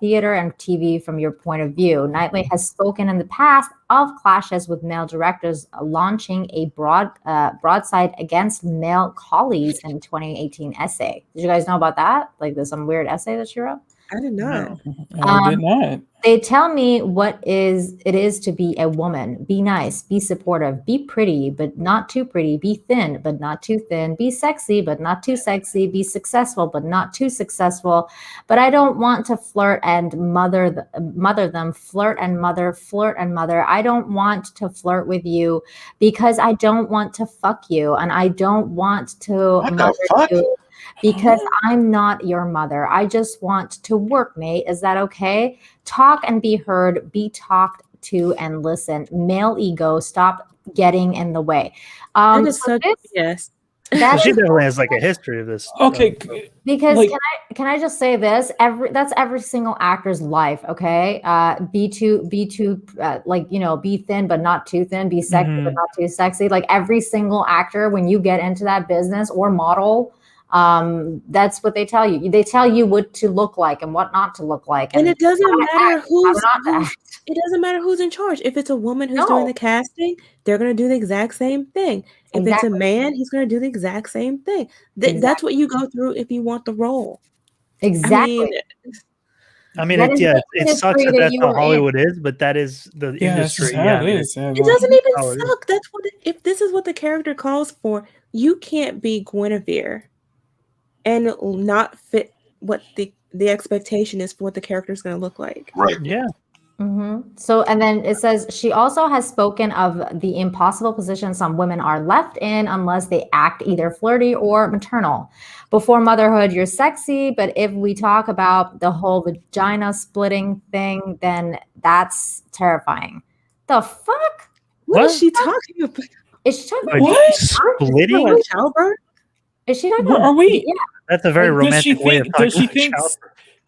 theater and TV from your point of view. Knightley has spoken in the past of clashes with male directors, launching a broadside against male colleagues in 2018 essay. Did you guys know about that? Like there's some weird essay that she wrote? I did not. I did not. They tell me what it is to be a woman. Be nice, be supportive, be pretty, but not too pretty, be thin, but not too thin, be sexy, but not too sexy, be successful, but not too successful. But I don't want to flirt and mother them, flirt and mother. I don't want to flirt with you because I don't want to fuck you. And I don't want to mother you. Because I'm not your mother. I just want to work, mate. Is that okay? Talk and be heard, be talked to and listen. Male ego, stop getting in the way. That is such yes. So That's she definitely has like a history of this. Okay, because like- can I just say this? That's every single actor's life. Okay, be too like be thin but not too thin, be sexy but not too sexy. Like every single actor, when you get into that business or model, that's what they tell you. They tell you what to look like and what not to look like, And it doesn't matter who's it doesn't matter who's in charge. If it's a woman who's doing the casting, they're going to do the exact same thing. If it's a man, he's going to do the exact same thing. That's what you go through if you want the role. Exactly. I mean, it sucks that that's how Hollywood is, but that is the industry. It is. It doesn't even suck. That's what. If this is what the character calls for, you can't be Guinevere and not fit what the expectation is for what the character is going to look like. Right. Yeah. So, and then it says she also has spoken of the impossible position some women are left in unless they act either flirty or maternal. Before motherhood, you're sexy, but if we talk about the whole vagina splitting thing, then that's terrifying. The fuck? What is she talking about? Is she talking about What? splitting? Like childbirth? Is she talking What about? are we? Yeah. That's a very romantic way of talking about childbirth.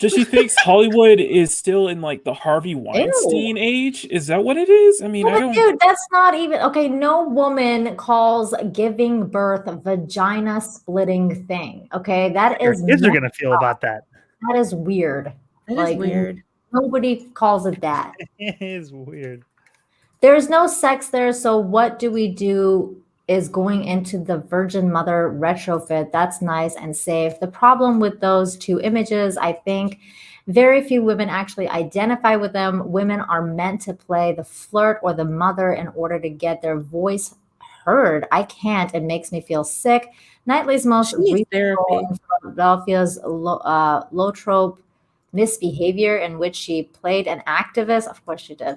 Does she think Hollywood is still in like the Harvey Weinstein age? Is that what it is? I mean, No, but dude, that's not even okay. No woman calls giving birth a vagina splitting thing. Okay, that Your is kids are gonna feel about that. That is weird. That is weird. Nobody calls it that. It is weird. There's no sex there, so what do we do? Is going into the Virgin Mother retrofit. That's nice and safe. The problem with those two images, I think very few women actually identify with them. Women are meant to play the flirt or the mother in order to get their voice heard. I can't. It makes me feel sick. Knightley's most recent role in Philadelphia's Lotrope Misbehavior, in which she played an activist, of course she did,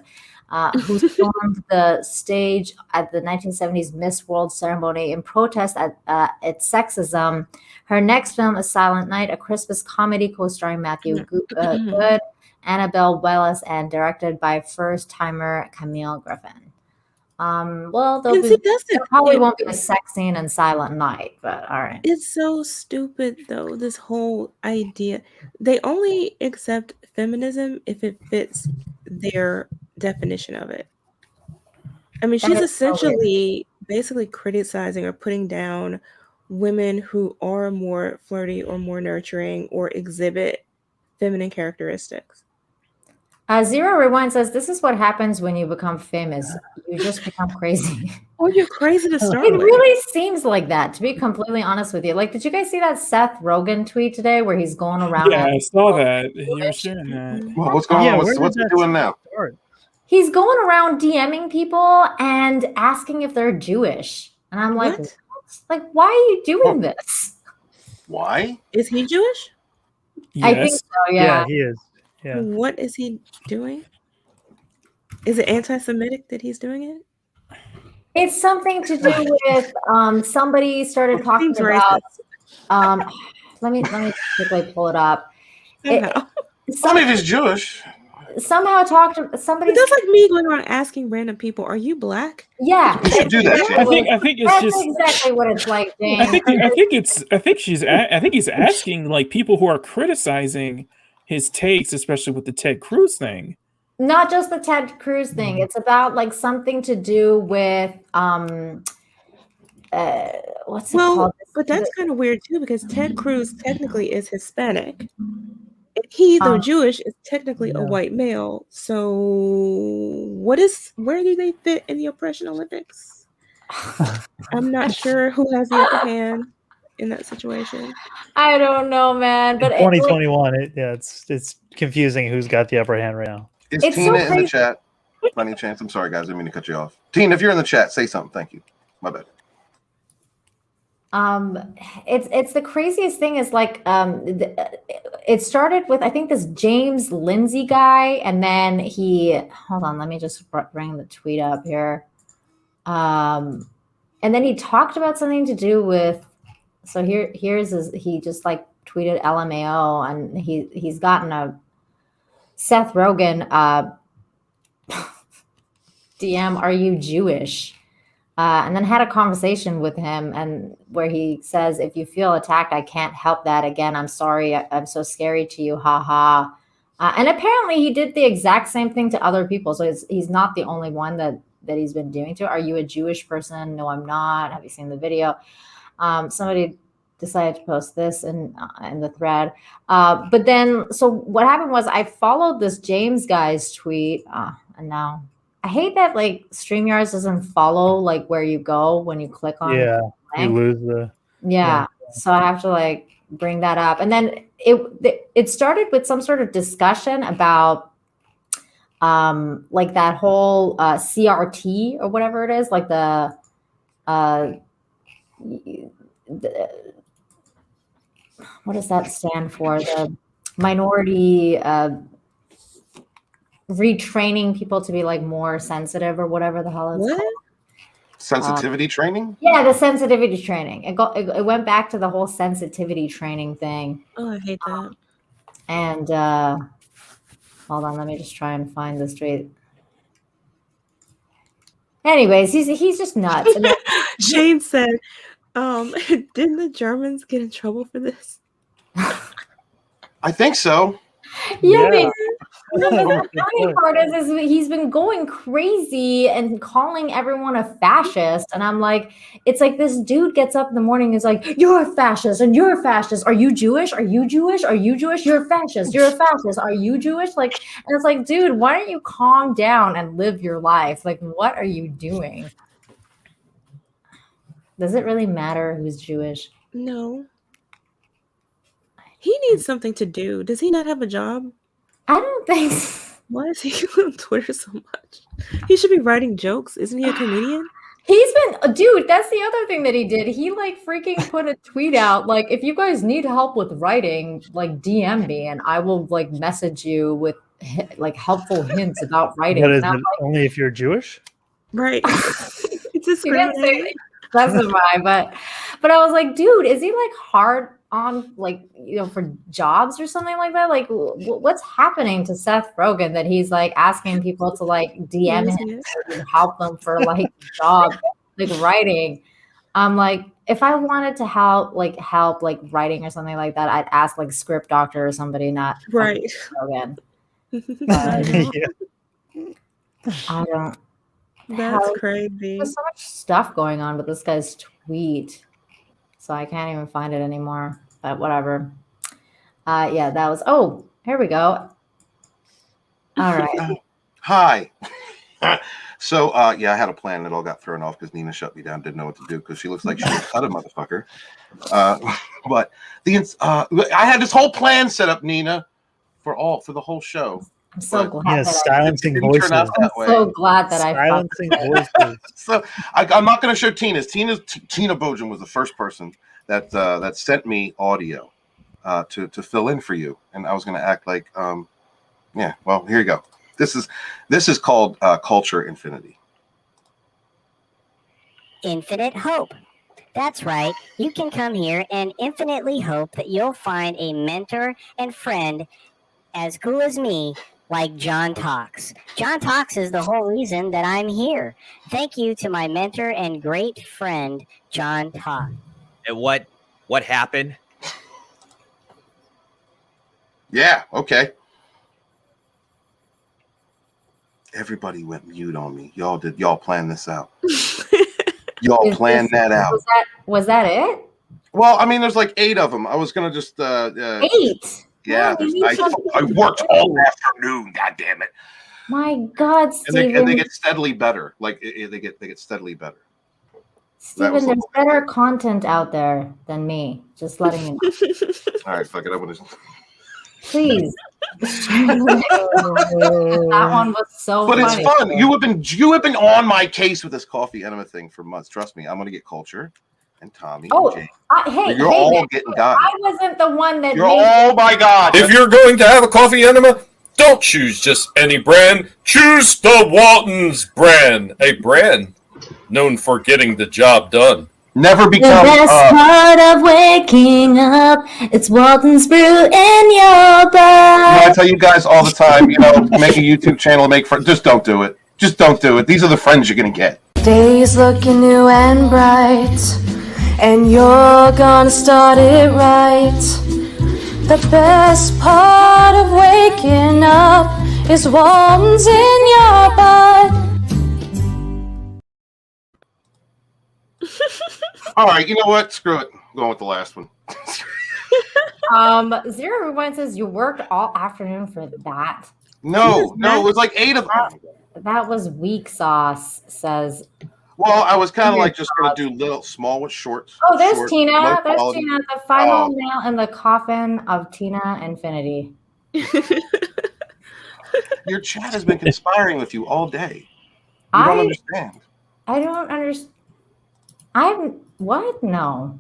who stormed the stage at the 1970s Miss World ceremony in protest at sexism. Her next film is Silent Night, a Christmas comedy co-starring Matthew Good, Annabelle Wells, and directed by first-timer Camille Griffin. Well, there probably won't be a sex scene in Silent Night, but all right. It's so stupid, though, this whole idea. They only accept feminism if it fits their definition of it. I mean, she's essentially basically criticizing or putting down women who are more flirty or more nurturing or exhibit feminine characteristics. Zero Rewind says, this is what happens when you become famous. You just become crazy. Oh, you're crazy to start It with. really seems like that, to be completely honest with you. Like, did you guys see that Seth Rogen tweet today where he's going around? Yeah, I saw that. You were sharing that. Well, what's going on? What's he doing now? He's going around DMing people and asking if they're Jewish. And I'm like, what? Like, why are you doing this? Why? Is he Jewish? I think so, yeah. Yeah, he is. Yeah. What is he doing? Is it anti-Semitic that he's doing it? It's something to do with somebody started talking about. Let me quickly pull it up. Some of he's Jewish. Somehow talked somebody. That's like me going around asking random people, "Are you black?" Yeah, you should do that. I think it's that's just exactly what it's like, James. I think he's asking like people who are criticizing his takes, especially with the Ted Cruz thing. Not just the Ted Cruz thing. It's about like something to do with what's it called? But that's kind of weird too, because Ted Cruz technically is Hispanic. He, though Jewish, is technically a white male. So where do they fit in the oppression Olympics? I'm not sure who has the upper hand in that situation. I don't know, man. But 2021, it's confusing who's got the upper hand right now. Is Tina in the chat? By any chance? I'm sorry, guys. I didn't mean to cut you off. Tina, if you're in the chat, say something. Thank you. My bad. It's the craziest thing is like it started with I think this James Lindsay guy, and then hold on, let me just bring the tweet up here. And then he talked about something to do with he just like tweeted LMAO, and he's gotten a Seth Rogen DM, are you Jewish? and then had a conversation with him, and where he says, "If you feel attacked, I can't help that. Again, I'm sorry. I'm so scary to you. Ha ha." And apparently, he did the exact same thing to other people. So he's not the only one that he's been doing to. Are you a Jewish person? No, I'm not. Have you seen the video? Somebody decided to post this in the thread. But then, so what happened was I followed this James guy's tweet, and now I hate that like StreamYards doesn't follow like where you go when you click on. Yeah, the you link. lose the. Yeah, so I have to like bring that up, and then it started with some sort of discussion about like that whole CRT or whatever it is, like the what does that stand for? The minority retraining people to be like more sensitive or whatever the hell it's What? called. Sensitivity training? Yeah, the sensitivity training. It went back to the whole sensitivity training thing. Oh, I hate that. And hold on, let me just try and find this tweet. Anyways, he's just nuts. And then, Shane said, didn't the Germans get in trouble for this? I think so. yeah, the funny part is he's been going crazy and calling everyone a fascist. And I'm like, it's like this dude gets up in the morning and is like, you're a fascist and you're a fascist. Are you Jewish? Are you Jewish? Are you Jewish? You're a fascist. You're a fascist. Are you Jewish? Like, and it's like, dude, why don't you calm down and live your life? Like, what are you doing? Does it really matter who's Jewish? No. He needs something to do. Does he not have a job? I don't think so. Why is he on Twitter so much? He should be writing jokes. Isn't he a comedian? He's been, dude, that's the other thing that he did. He like freaking put a tweet out, like, if you guys need help with writing, like DM me and I will like message you with like helpful hints about writing. But is And I'm it only if you're Jewish? Right. It's He didn't say discriminating. specify, but I was like, dude, is he like hard on like, you know, for jobs or something like that? Like, what's happening to Seth Rogen that he's like asking people to like DM him to help them for like job, like writing? I'm like, if I wanted to help like writing or something like that, I'd ask like Script Doctor or somebody, not Right. Rogen. Yeah. I don't. That's crazy. There's so much stuff going on with this guy's tweet, so I can't even find it anymore. But whatever. Yeah, that was. Oh, here we go. All right. Hi. So, yeah, I had a plan that all got thrown off because Nina shut me down. Didn't know what to do because she looks like she cut a motherfucker. But I had this whole plan set up, Nina, for the whole show. I'm so glad. Yeah, that silencing It didn't turn out voices. that I'm way. so glad that Silencing I. voices. So I'm not going to show Tina's. Tina Bojan was the first person that sent me audio to fill in for you, and I was going to act like, yeah. Well, here you go. This is called Culture Infinity. Infinite hope. That's right. You can come here and infinitely hope that you'll find a mentor and friend as cool as me, like John Talks. John Talks is the whole reason that I'm here. Thank you to my mentor and great friend, John Talks. And what happened? Yeah. Okay. Everybody went mute on me. Y'all planned this out. Y'all planned that out. Was that it? Well, I mean, there's like 8 of them. I was gonna just 8. Yeah, I worked all afternoon. God damn it! My God, Steven. And they get steadily better. Like they get steadily better. Steven, there's better content out there than me. Just letting you know. All right, fuck it. I want to. Please. That one was so But funny. it's fun. You have been on my case with this coffee enema thing for months. Trust me, I'm gonna get Culture and Tommy. Oh, and Jay. hey, You're all getting got. I wasn't the one that. Oh my God! If you're going to have a coffee enema, don't choose just any brand. Choose the Walton's brand, a brand known for getting the job done. Never become. The best part of waking up, it's Walton's brew in your blood. I tell you guys all the time, make a YouTube channel, make friends. Just don't do it. Just don't do it. These are the friends you're gonna get. Days looking new and bright, and you're gonna start it right. The best part of waking up is Walton's in your butt. All right, you know what? Screw it. I'm going with the last one. Zero Rewind says you worked all afternoon for that. No, it was like 8 of them. That was weak sauce, says. Well, I was kind of like just going to do little, small with shorts. Oh, there's short, Tina. low There's quality. Tina. The final nail in the coffin of Tina Infinity. Your chat has been conspiring with you all day. You don't understand. I don't understand. What? No.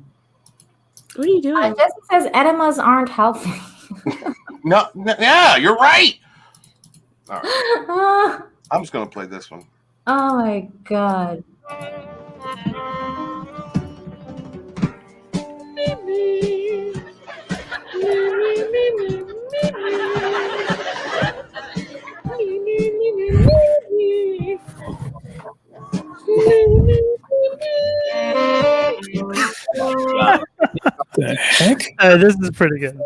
What are you doing? Jessica says enemas aren't healthy. No, yeah, you're right. All right. I'm just going to play this one. Oh my god. The heck? This is pretty good.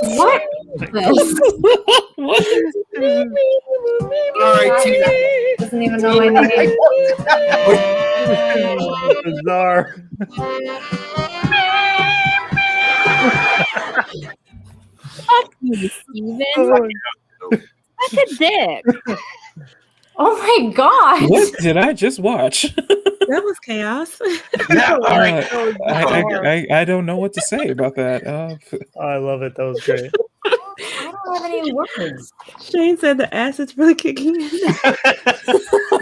What is this? All right, Tina. Doesn't even know my name. Bizarre. Fuck you, Steven. Such a dick. Oh my god. What did I just watch? That was chaos. Yeah, all right. I don't know what to say about that. I love it. That was great. I don't have any words. Shane said the acid's really kicking in.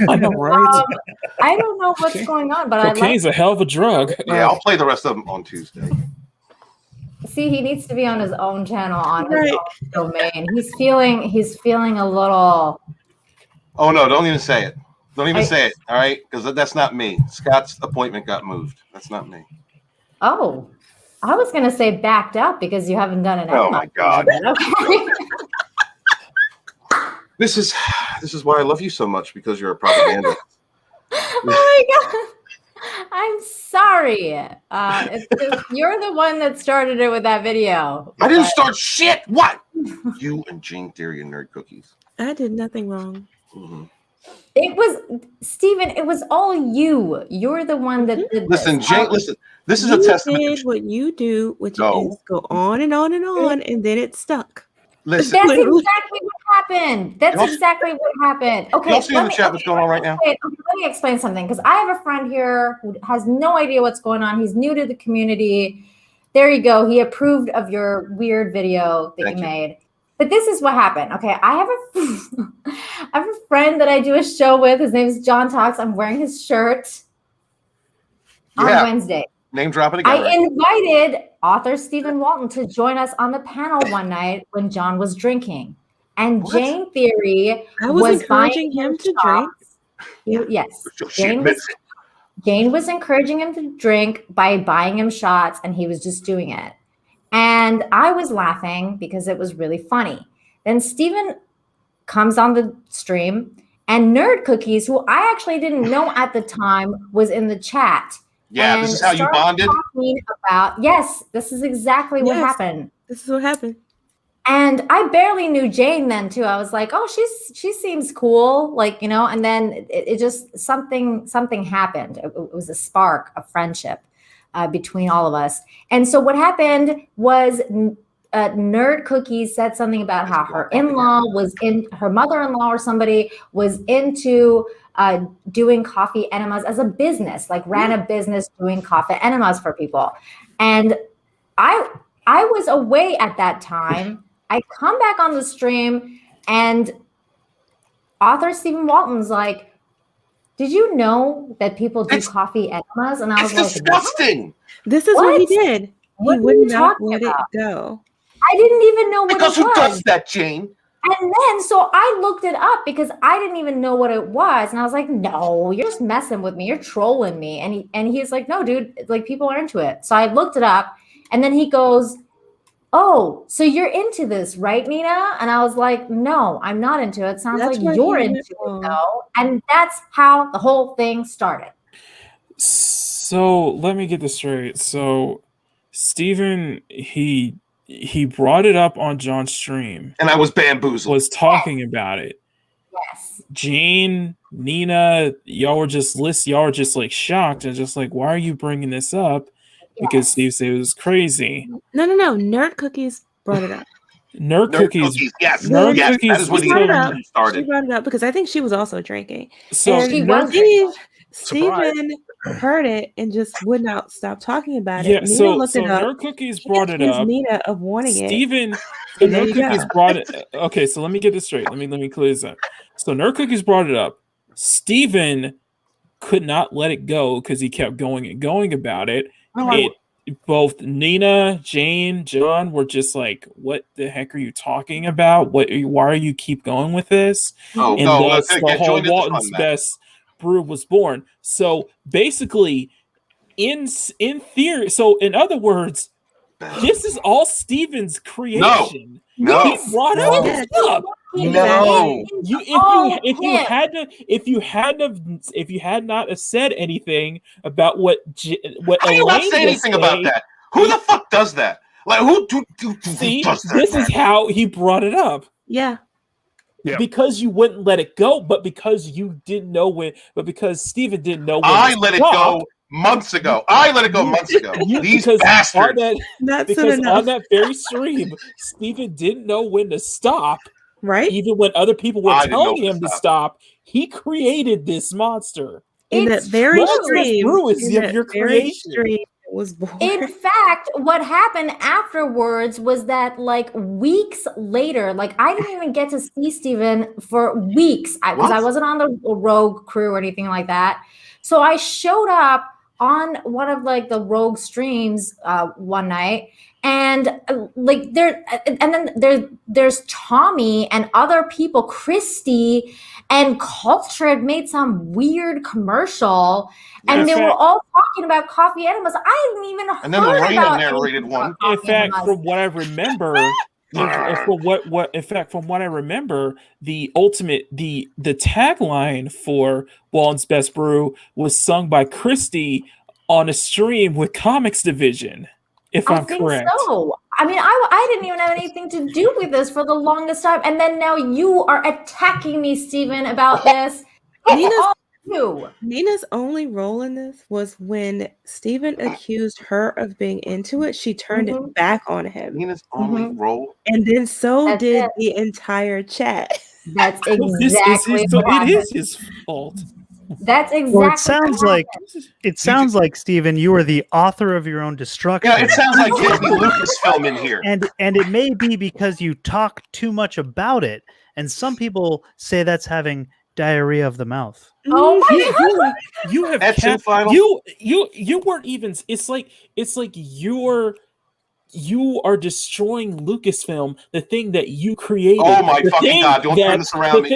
I know, right? I don't know what's going on, but Cocaine's a hell of a drug. Yeah, I'll play the rest of them on Tuesday. See, he needs to be on his own channel, on his own domain. He's feeling a little. Oh no! Don't even say it. Don't even say it. All right, because that's not me. Scott's appointment got moved. That's not me. Oh, I was gonna say backed up because you haven't done an. Oh my god! Okay. This is why I love you so much, because you're a propaganda. Oh my god! I'm sorry. If you're the one that started it with that video. I didn't start shit. What? You and Gene Theory and Nerd Cookies. I did nothing wrong. Mm-hmm. It was Steven, it was all you. You're the one that did Listen, this. Jane, listen. This is You a testament. did what you do, which is go on and on and on, and then it stuck. Listen. That's exactly what happened. That's exactly what happened. Okay. Y'all see in the chat what's going on right now? Let me explain something, because I have a friend here who has no idea what's going on. He's new to the community. There you go. He approved of your weird video that you made. But this is what happened. Okay, I have a friend that I do a show with. His name is John Talks. I'm wearing his shirt on Wednesday. Name drop it again. I invited author Stephen Walton to join us on the panel one night when John was drinking. And Jane Theory was buying encouraging him to drink. Yes. Jane was encouraging him to drink by buying him shots, and he was just doing it. And I was laughing because it was really funny. Then Steven comes on the stream, and Nerd Cookies, who I actually didn't know at the time, was in the chat. Yeah, this is how you bonded? Yes, this is exactly what happened. This is what happened. And I barely knew Jane then too. I was like, oh, she seems cool, like, you know, and then it just something happened. It was a spark of friendship between all of us. And so what happened was Nerd Cookies said something about how her mother-in-law or somebody was into doing coffee enemas as a business, like ran a business doing coffee enemas for people. And I was away at that time. I come back on the stream, and author Stephen Walton's like, did you know that people do coffee enemas? And I was like, disgusting. This is what he did. What He are would you not talking let about? it go. I didn't even know what Because it who was. does that, Jane? And then, so I looked it up because I didn't even know what it was. And I was like, no, you're just messing with me. You're trolling me. And he's like, no, dude, like people are into it. So I looked it up, and then he goes, oh, so you're into this, right, Nina? And I was like, no, I'm not into it. Sounds That's like where you're he into went it, wrong. though. And that's how the whole thing started. So let me get this straight. So Steven, he brought it up on John's stream. And I was bamboozled. Was talking about it. Yes. Jane, Nina, y'all were just like shocked and just like, why are you bringing this up? Because Steve said it was crazy. No. Nerd Cookies brought it up. Nerd Cookies. Yes. Nerd Yes, Cookies. that is what She he brought it up. started. She brought it up because I think she was also drinking. So And She was drinking. Steven heard it and just would not stop talking about it. Yeah, Nina so looked it up. Nerd Cookies brought it Accused up. Nina of wanting Steven, it. so And there Nerd you go. Cookies brought it. Okay, so let me get this straight. Let me clear this up. So Nerd Cookies brought it up. Steven could not let it go because he kept going and going about it. Both Nina, Jane, John were just like, "What the heck are you talking about? Why are you keep going with this?" Oh, and no, thus okay, the get whole joined at the fun, Walton's Matt. Best Brew was born. So basically, in theory, so in other words, this is all Steven's creation. No. He brought all this up. No. If you had not have said anything about what How do you not Elaine say would anything about say, that? Who the fuck does that? Like, who see, does that? this is how he brought it up. Yeah. Because you wouldn't let it go, but because you didn't know when, but because Steven didn't know when I to let it stop. go months ago. These bastards. On that very stream, Steven didn't know when to stop. Right. Even when other people were I didn't telling know him to stop, he created this monster. In that very stream, Brew is in that your very creation. stream was born. In fact, what happened afterwards was that, like, weeks later, like, I didn't even get to see Steven for weeks because I wasn't on the Rogue crew or anything like that. So I showed up on one of like the Rogue streams one night, and there's Tommy and other people, Christy and Culture had made some weird commercial, and they were all talking about coffee enemas. I hadn't even heard And then Lorena about narrated one. In fact, from what I remember, the ultimate the tagline for Walton's Best Brew was sung by Christy on a stream with Comics Division. If I'm correct. So. I mean, I didn't even have anything to do with this for the longest time, and then now you are attacking me, Steven, about this. Nina's only role in this was when Steven accused her of being into it. She turned it back on him. Nina's only role, and then did the entire chat. That's exactly it is his fault. That's exactly. Well, it sounds like Steven, you are the author of your own destruction. Yeah, it sounds like Disney Lucasfilm in here. And it may be because you talk too much about it, and some people say that's having diarrhea of the mouth. Oh my God. You have you weren't even. It's like you are destroying Lucasfilm, the thing that you created. Oh my fucking God! Don't turn this around me.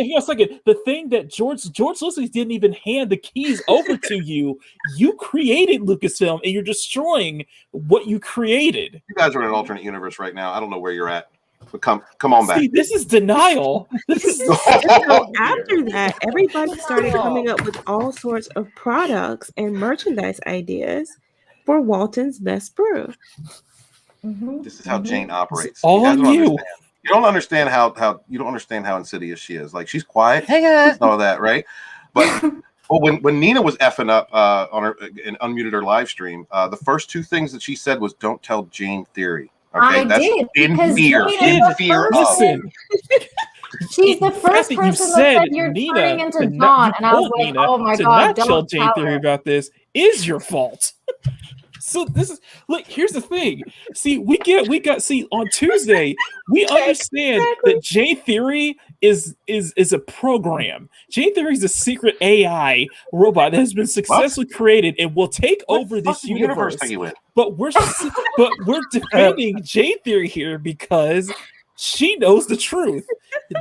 The thing that George Lucas didn't even hand the keys over to you. You created Lucasfilm, and you're destroying what you created. You guys are in an alternate universe right now. I don't know where you're at. But come on back. See, this is denial. So after that, everybody started coming up with all sorts of products and merchandise ideas for Walton's Best Brew. This is how Jane operates. All on you. You don't understand how insidious she is. Like, she's quiet, hey guys, all that, right? But when Nina was effing up on her and unmuted her live stream, the first two things that she said was, "Don't tell Jane theory." Okay, that's in fear. In fear of. She's the first person that said you're turning into Dawn, and I was like, "Oh my God, don't tell Jane theory about this is your fault." So this is here's the thing. See, we got on Tuesday, we understand that Jane Theory is a program. Jane Theory is a secret AI robot that has been successfully created and will take over this universe. Are you in? But we're defending Jane Theory here because she knows the truth.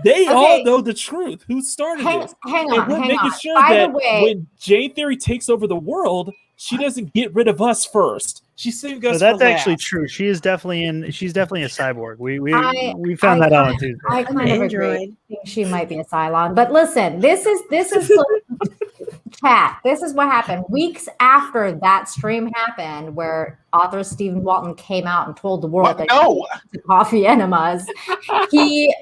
They all know the truth. Who started this? And we're making sure that when Jane Theory takes over the world, she doesn't get rid of us first. She saved So us. that's for actually last. true. She's definitely a cyborg. We I found that out on kind- Tuesday. I An kind of agree. I android. think she might be a Cylon. But listen, this is so chat. This is what happened weeks after that stream happened, where author Stephen Walton came out and told the world that No. he was coffee enemas. He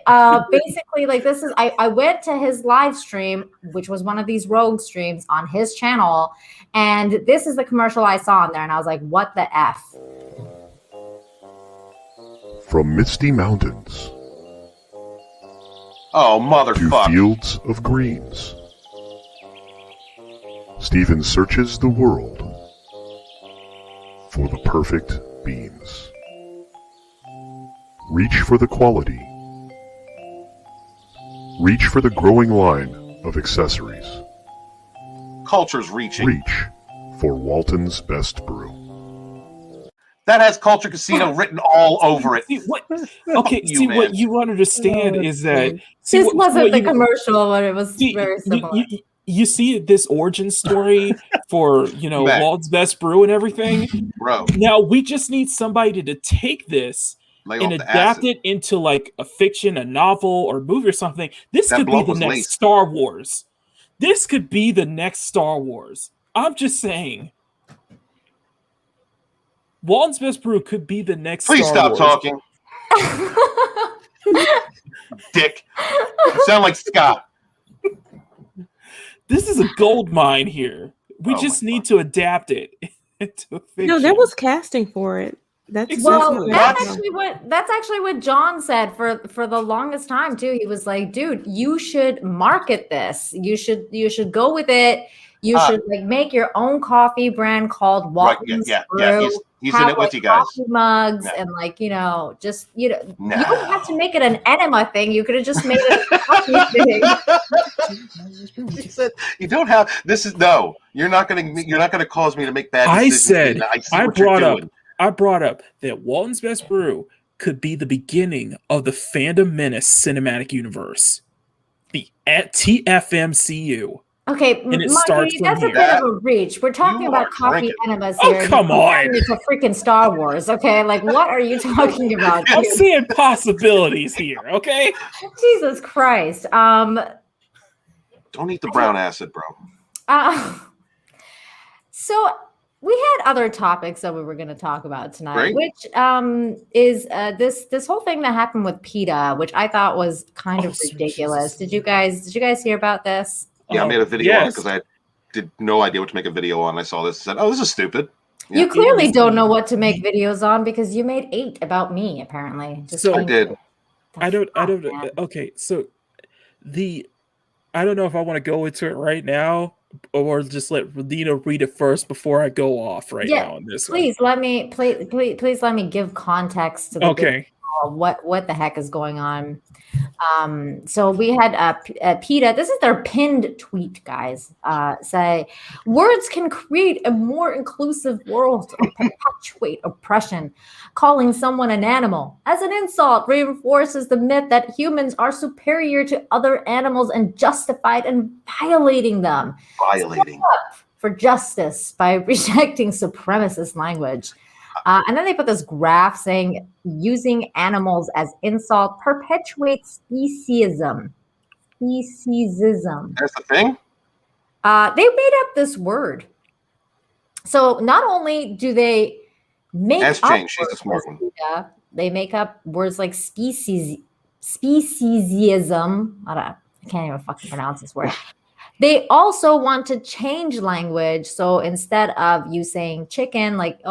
basically like this is. I went to his live stream, which was one of these rogue streams on his channel, and this is the commercial I saw on there, and I was like, "What the f?" From misty mountains Oh, to motherfucker. fields of greens, Stephen searches the world for the perfect beans. Reach for the quality. Reach for the growing line of accessories. Culture's reaching. Reach for Walton's Best Brew. That has Culture Casino written all over it. See, what? Okay, You, see man. what you understand is that see, This what- wasn't what the you- commercial, but it was see, very you- similar. you see this origin story for Man. Walt's Best Brew and everything. Bro, Now we just need somebody to take this lay and off the adapt acid. it into like a fiction, a novel, or movie or something. This That could be bloke the was next laced. Star Wars. This could be the next Star Wars. I'm just saying. Walton's Best Brew could be the next Please Star stop Wars. talking. Dick. You sound like Scott. This is a gold mine here. We Oh just my need to adapt it into fiction. No, there was casting for it. That's Well, what that's happened. actually what John said for the longest time too. He was like, "Dude, you should market this. You should go with it. You should like make your own coffee brand called Right, Walton's yeah. Brew. He's have, in it with like, you guys. coffee mugs No. and like you don't No. have to make it an enema thing. You could have just made it a coffee thing. He said, you don't have this is no. You're not gonna cause me to make bad I decisions. said Nina. I see I what you're brought up doing. that Walton's Best Brew could be the beginning of the Phantom Menace cinematic universe. The at TFMCU. Okay, And it Monkey, starts from that's a here. bit of a reach. We're talking You about are coffee drinking. enemas Oh, here. and come you're comparing on. it to freaking Star Wars. Okay, like what are you talking about? I'm dude? seeing possibilities here, okay? Jesus Christ. Don't eat the brown acid, bro. So we had other topics that we were going to talk about tonight, Great. which is this whole thing that happened with PETA, which I thought was kind of sweet ridiculous. Jesus. Did you guys hear about this? Yeah, I made a video on it yes. because I did no idea what to make a video on. I saw this and said, "Oh, this is stupid." Yeah. You clearly don't know what to make videos on because you made 8 about me, apparently. So- I did. I don't man. okay, so I don't know if I want to go into it right now or just let Nina read it first before I go off now on this one. Please let me please let me give context to the Okay. what the heck is going on. So we had PETA. This is their pinned tweet, guys. Say words can create a more inclusive world or perpetuate oppression. Calling someone an animal as an insult reinforces the myth that humans are superior to other animals and justified in violating them. Violating. For justice by rejecting supremacist language. And then they put this graph saying using animals as insult perpetuates speciesism. Speciesism. That's the thing. They made up this word. So not only do they make Ask up Jane. She's the words smart like one. PETA, they make up words like speciesism. I can't even fucking pronounce this word. They also want to change language. So instead of you saying chicken, like,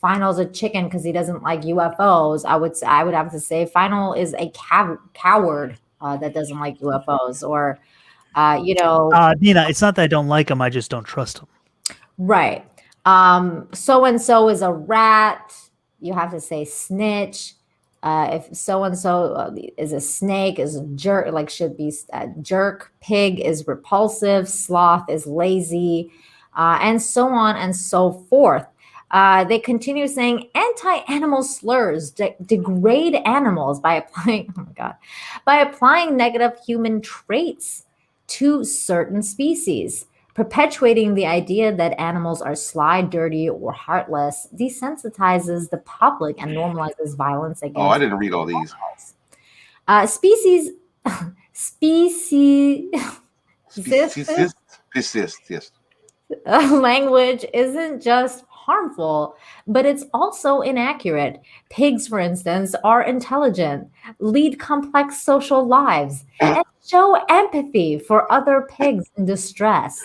Final's a chicken because he doesn't like UFOs, I would have to say Final is a coward that doesn't like UFOs. Or, Nina, it's not that I don't like them. I just don't trust them. right. So-and-so is a rat. You have to say snitch. If so-and-so is a snake, is a jerk, like should be a jerk. Pig is repulsive. Sloth is lazy, and so on and so forth. They continue saying anti-animal slurs degrade animals by applying negative human traits to certain species. Perpetuating the idea that animals are sly, dirty, or heartless desensitizes the public and normalizes violence against. Oh, I didn't read all these. Species. Yes. Language isn't just harmful, but it's also inaccurate. Pigs, for instance, are intelligent, lead complex social lives, and show empathy for other pigs in distress.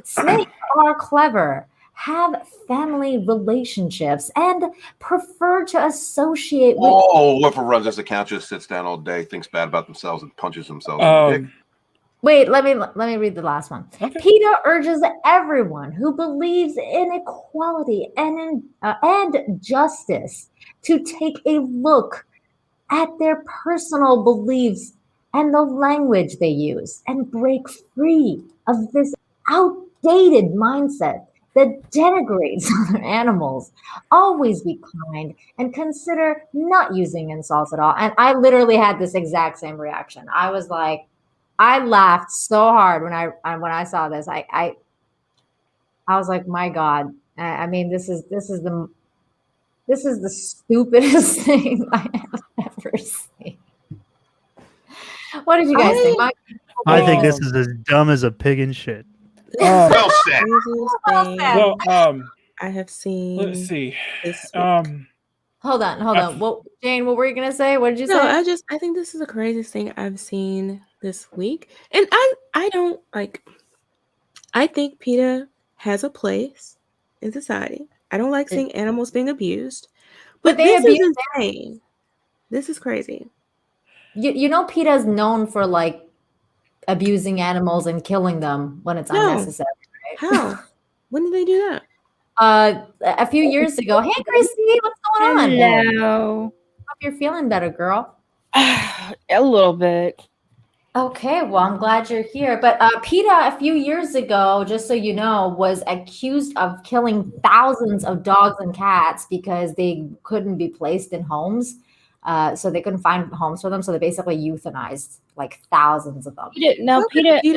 Snakes are clever, have family relationships, and prefer to associate with. Oh, whoever runs this account just sits down all day, thinks bad about themselves, and punches themselves in the dick. Wait, let me read the last one. Okay. PETA urges everyone who believes in equality and justice to take a look at their personal beliefs and the language they use and break free of this outdated mindset that denigrates other animals. Always be kind and consider not using insults at all. And I literally had this exact same reaction. I was like, I laughed so hard when I saw this. I was like, my God. I mean, this is the stupidest thing I have ever seen. What did you guys think? I think this is as dumb as a pig in shit. Well said. Well, I have seen. Let's see. Hold on. What, Jane? What were you gonna say? What did you say? I think this is the craziest thing I've seen this week, and I don't like. I think PETA has a place in society. I don't like seeing animals being abused, but this is insane. This is crazy. You know, PETA is known for like abusing animals and killing them when it's unnecessary. Right? How? When did they do that? A few years ago. Hey, Chrissy, what's going on? Hello. Hope you're feeling better, girl. A little bit. Okay, well, I'm glad you're here. But PETA, a few years ago, just so you know, was accused of killing thousands of dogs and cats because they couldn't be placed in homes. So they couldn't find homes for them. So they basically euthanized like thousands of them. PETA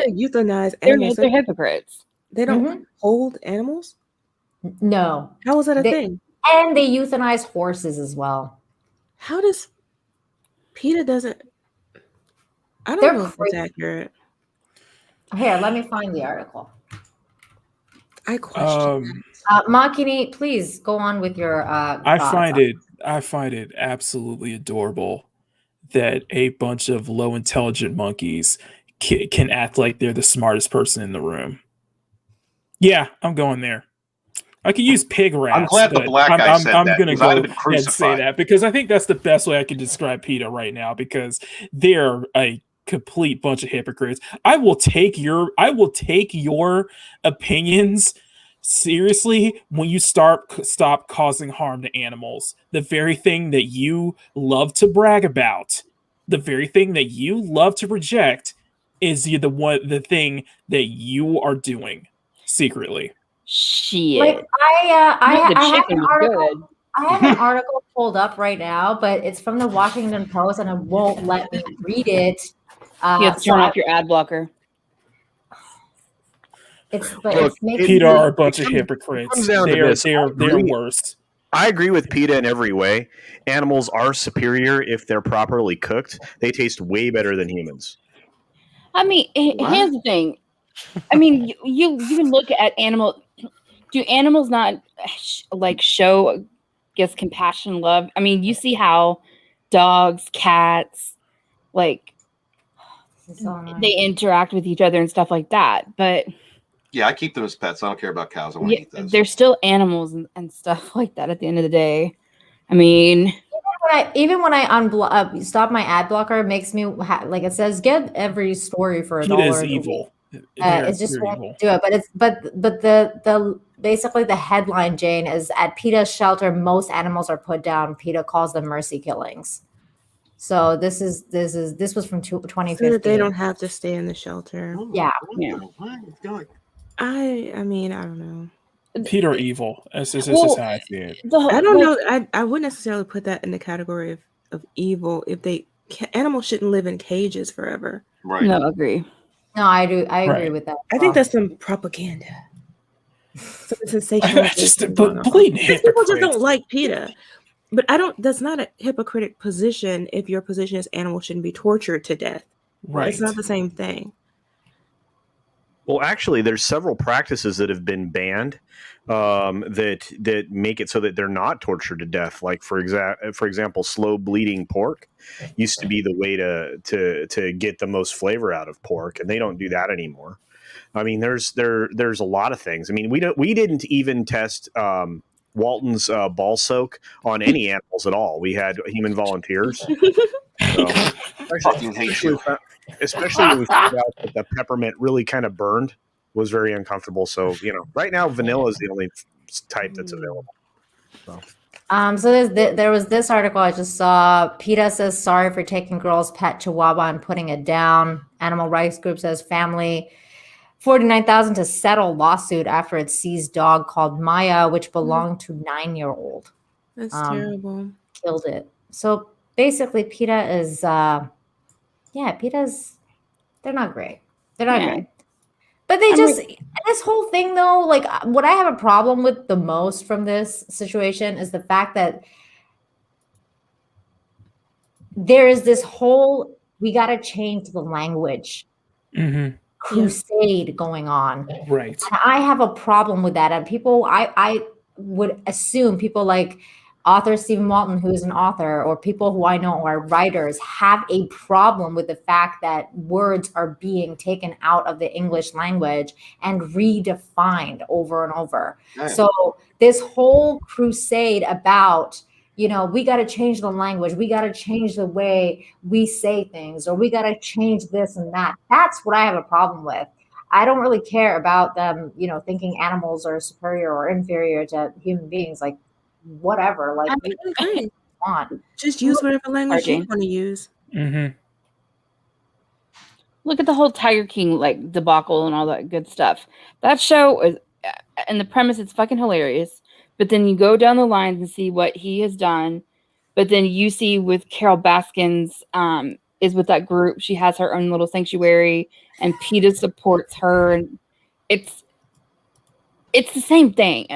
euthanize animals. They're hypocrites. They don't hold animals? No. How is that a thing? And they euthanize horses as well. How does PETA doesn't? I don't know if it's accurate. Here, let me find the article. I question. Makini, please go on with your. I find it absolutely adorable that a bunch of low intelligent monkeys can act like they're the smartest person in the room. Yeah, I'm going there. I could use pig rats. I'm glad the black guy said that. I'm going to go I'd have been and say that because I think that's the best way I can describe PETA right now because they're a complete bunch of hypocrites. I will take your opinions seriously when you stop causing harm to animals. The very thing that you love to brag about, the very thing that you love to project is the thing that you are doing secretly. Shit. Like I have an article pulled up right now, but it's from the Washington Post and it won't let me read it. You have to turn off your ad blocker. PETA are a bunch of hypocrites. They're worst. I agree with PETA in every way. Animals are superior if they're properly cooked. They taste way better than humans. I mean, here's the thing. I mean, you can look at animals. Do animals not show, I guess, compassion, love? I mean, you see how dogs, cats, they interact with each other and stuff like that. But yeah, I keep them as pets. I don't care about cows. I want to eat those. They're still animals and stuff like that at the end of the day. I mean, even when I stop my ad blocker, it makes me it says get every story for $1. PETA is evil. It's just won't do it. But the basically the headline, Jane, is at PETA's shelter, most animals are put down. PETA calls them mercy killings. So this was from 2015. So that they don't have to stay in the shelter. Yeah. I mean, I don't know. PETA are evil. It's just how I see it. I don't know. I wouldn't necessarily put that in the category of evil. If animals shouldn't live in cages forever. Right. No, agree. No, I do. I agree Right. with that. I think that's some propaganda. Some sensationalization. Just a going on. blatant Because people just hypocrite. don't like PETA. But that's not a hypocritic position if your position is animals shouldn't be tortured to death. Right. It's not the same thing. Well, actually, there's several practices that have been banned that make it so that they're not tortured to death. Like for example, slow bleeding pork used to be the way to get the most flavor out of pork, and they don't do that anymore. I mean, there's a lot of things. I mean, we didn't even test Walton's ball soak on any animals at all. We had human volunteers. So, especially when we found out that the peppermint really kind of burned, was very uncomfortable. So, right now vanilla is the only type that's available. So there was this article I just saw. PETA says sorry for taking girl's pet chihuahua and putting it down. Animal rights group says family $49,000 to settle lawsuit after it seized dog called Maya, which belonged to 9-year-old. That's terrible. Killed it. So basically, PETA is, PETA's, they're not great. They're not great. But this whole thing though, like what I have a problem with the most from this situation is the fact that there is this whole, we got to change the language crusade going on. Right. And I have a problem with that. And people, I would assume people like author Stephen Walton, who is an author, or people who I know are writers, have a problem with the fact that words are being taken out of the English language and redefined over and over. Right. So this whole crusade about, we got to change the language, we got to change the way we say things, or we got to change this and that. That's what I have a problem with. I don't really care about them, thinking animals are superior or inferior to human beings. Like, whatever, like we want. Just use whatever language you want to use. Look at the whole Tiger King like debacle and all that good stuff. That show is, and the premise is fucking hilarious. But then you go down the lines and see what he has done. But then you see with Carol Baskins is with that group. She has her own little sanctuary, and PETA supports her, and it's the same thing.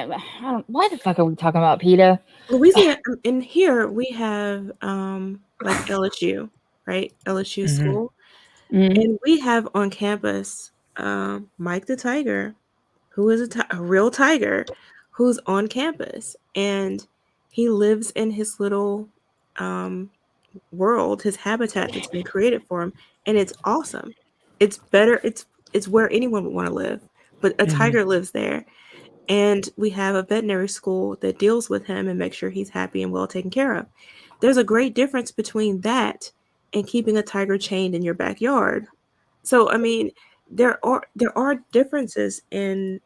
Why the fuck are we talking about PETA? Louisiana, in here we have like LSU, right? LSU school. And we have on campus Mike the Tiger, who is a real tiger, who's on campus. And he lives in his little world, his habitat that's been created for him. And it's awesome. It's better. It's where anyone would want to live. But a tiger lives there. And we have a veterinary school that deals with him and makes sure he's happy and well taken care of. There's a great difference between that and keeping a tiger chained in your backyard. So, I mean, there are differences in,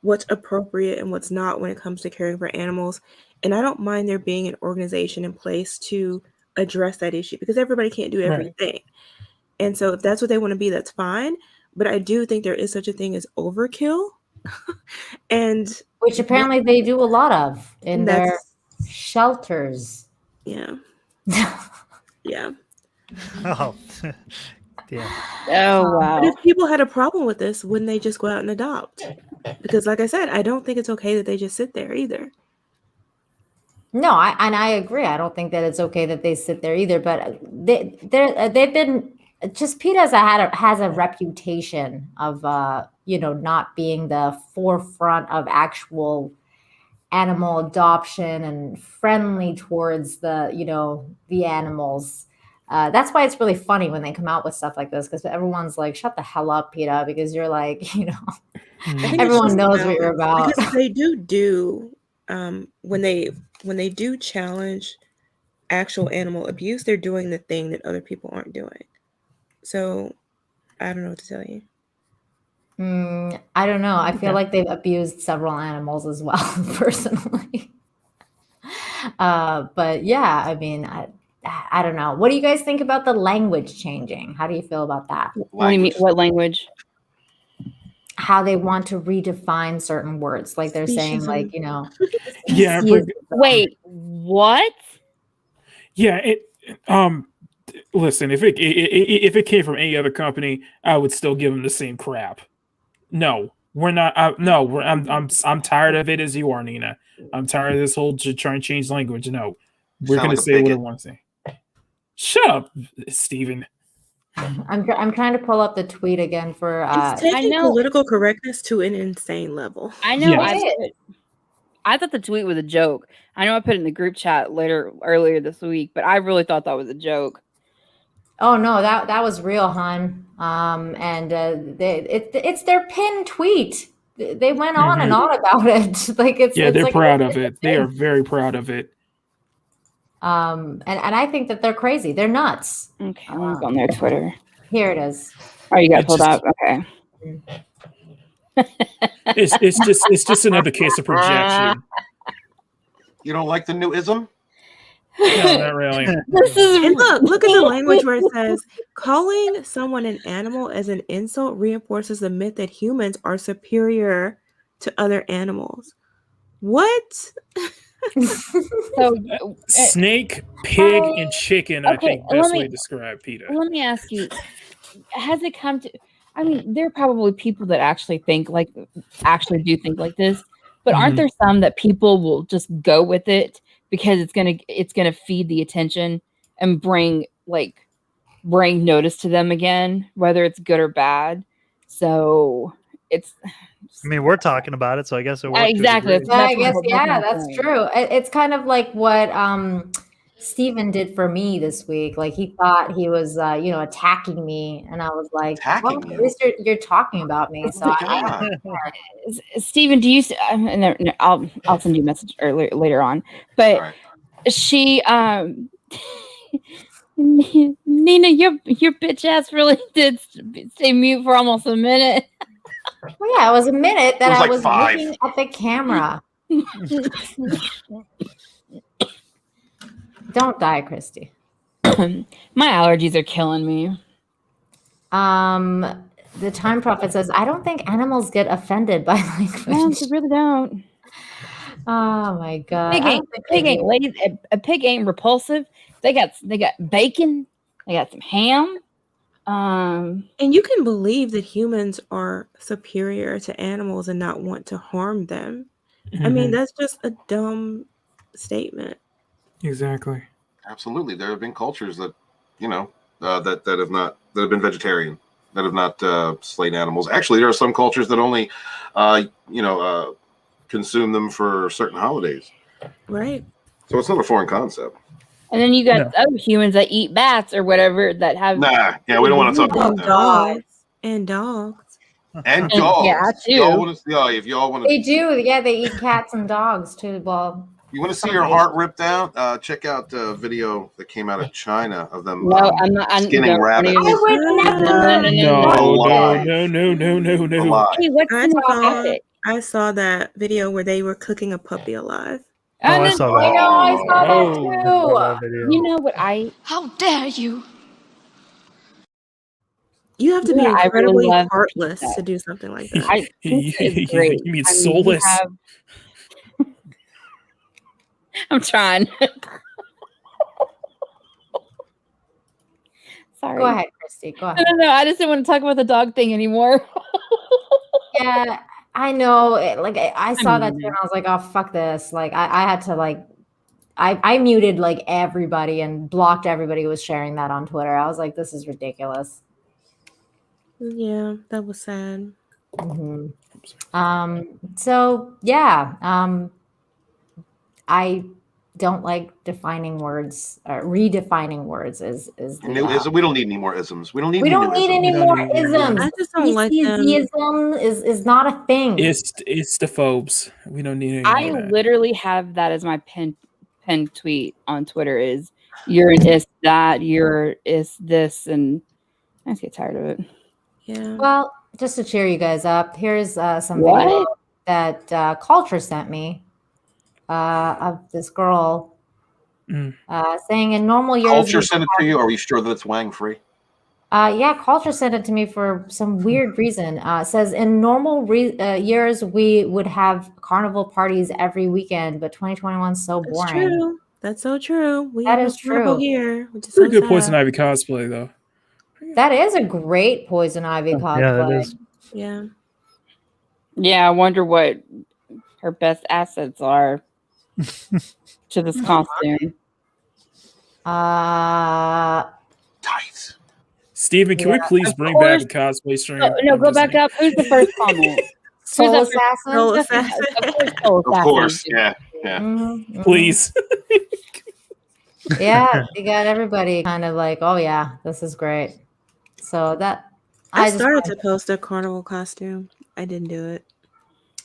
what's appropriate and what's not when it comes to caring for animals. And I don't mind there being an organization in place to address that issue, because everybody can't do everything. Right. And so if that's what they want to be, that's fine. But I do think there is such a thing as overkill. And which apparently they do a lot of in their shelters. Yeah. Yeah. Oh, yeah. Oh, wow. But if people had a problem with this, wouldn't they just go out and adopt? Because like I said, I don't think it's okay that they just sit there either. No, I agree. I don't think that it's okay that they sit there either. But they've been just PETA has a reputation of not being the forefront of actual animal adoption and friendly towards the animals. That's why it's really funny when they come out with stuff like this, because everyone's like, shut the hell up, PETA, because you're like, everyone knows what you're about. Because they do when they do challenge actual animal abuse, they're doing the thing that other people aren't doing. So I don't know what to tell you. I don't know. I feel like they've abused several animals as well, personally. But yeah, I mean, I don't know. What do you guys think about the language changing? How do you feel about that? What do you mean? What language? How they want to redefine certain words, like they're saying, like Yeah. Wait, what? Yeah. Listen, if it came from any other company, I would still give them the same crap. No, we're not. No, I'm tired of it as you are, Nina. I'm tired of this whole trying to change language. No, we're Sound gonna like a say what I bigot. want to say. Shut up, Steven. I'm trying to pull up the tweet again for. It's taking political correctness to an insane level. I know. Yes. I thought the tweet was a joke. I know I put it in the group chat earlier this week, but I really thought that was a joke. Oh no, that was real, hon. And it's their pinned tweet. They went on and on about it. Like it's Yeah, they're like proud of it. They are very proud of it. And I think that they're crazy. They're nuts. Okay, I'm gonna go on their Twitter. Here it is. Oh, you got It's pulled just- up. Okay. It's just another case of projection. You don't like the new ism? No, not really. This is And look at the language where it says calling someone an animal as an insult reinforces the myth that humans are superior to other animals. What? so Snake, pig, and chicken. I Okay, think let best me- way to describe PETA. Let me ask you: has it come to? I mean, there are probably people that actually do think like this, but aren't there some that people will just go with it because it's gonna feed the attention and bring notice to them again, whether it's good or bad. So it's. I mean, we're talking about it, so I guess it works. Exactly. I guess that's true. It's kind of like what Steven did for me this week. Like he thought he was attacking me, and I was like, Attacking well, you? at least you're talking about me. So Stephen, do you? No, I'll send you a message later on. But she, Nina, your bitch ass really did stay mute for almost a minute. well, yeah, it was a minute that It was I like was 5. looking at the camera. Don't die, Christy. My allergies are killing me. The Time Prophet says, I don't think animals get offended by language. No, they really don't. Oh my god. Pig ain't lazy. A pig ain't repulsive. They got bacon. They got some ham. And you can believe that humans are superior to animals and not want to harm them. I mean, that's just a dumb statement. Exactly. Absolutely. There have been cultures that, that have been vegetarian, that have not slain animals. Actually, there are some cultures that only, consume them for certain holidays. Right. So it's not a foreign concept. And then you got other humans that eat bats or whatever that have. Nah, yeah, we don't want to talk about that. Dogs. And dogs. And dogs. Yeah, too. Y'all wanna, if y'all want to, They do. Yeah, they eat cats and dogs too. Well, you want to see your heart ripped out? Check out the video that came out of China of them No, I'm not. skinning rabbits. I would never. No. Hey, what's the topic? I saw that video where they were cooking a puppy alive. I saw that. I know. I saw that too. You know what How dare you? You have to be Yeah, I really incredibly love heartless that. to do something like that. I think it's great. You mean I soulless? I'm trying. Sorry. Go ahead, Christy. Go ahead. No. I just didn't want to talk about the dog thing anymore. Yeah, I know. I saw that too, and I was like, "Oh, fuck this!" Like, I had to I muted everybody and blocked everybody who was sharing that on Twitter. I was like, "This is ridiculous." Yeah, that was sad. Mm-hmm. So yeah, I don't like defining words or redefining words. Is New ism. We don't need any more isms. We don't need. We don't new need isms. any more isms. I just don't like them. Speciesism is not a thing. It's the phobes. We don't need any I more of that. literally have that as my pinned tweet on Twitter is you're an is that, you're is this, and I just get tired of it. Yeah. Well, just to cheer you guys up, here's some What? video that Culture sent me of this girl saying in normal years. Culture sent it to you. Are you sure that it's Wang free? Yeah, Culture sent it to me for some weird reason. It says in normal years we would have carnival parties every weekend, but 2021 is so That's boring. true. That's so true. We That have is a carnival true. here, which is Pretty so good Poison sad. Ivy cosplay though. That is a great Poison Ivy cosplay. Yeah, that is. Yeah. Yeah, I wonder what her best assets are to this costume. Tights. Steven, can we Yeah, please Of bring back course. a cosplay stream? No, I'm go just back saying. up. Who's the first comment? Soul Who's the Assassin. Soul Of Assassin. course, Soul Of Assassin. course, yeah. Mhm, mhm. Please. Yeah, you got everybody kind of like, oh yeah, this is great. So that I I just started wanted to post a carnival costume. I didn't do it.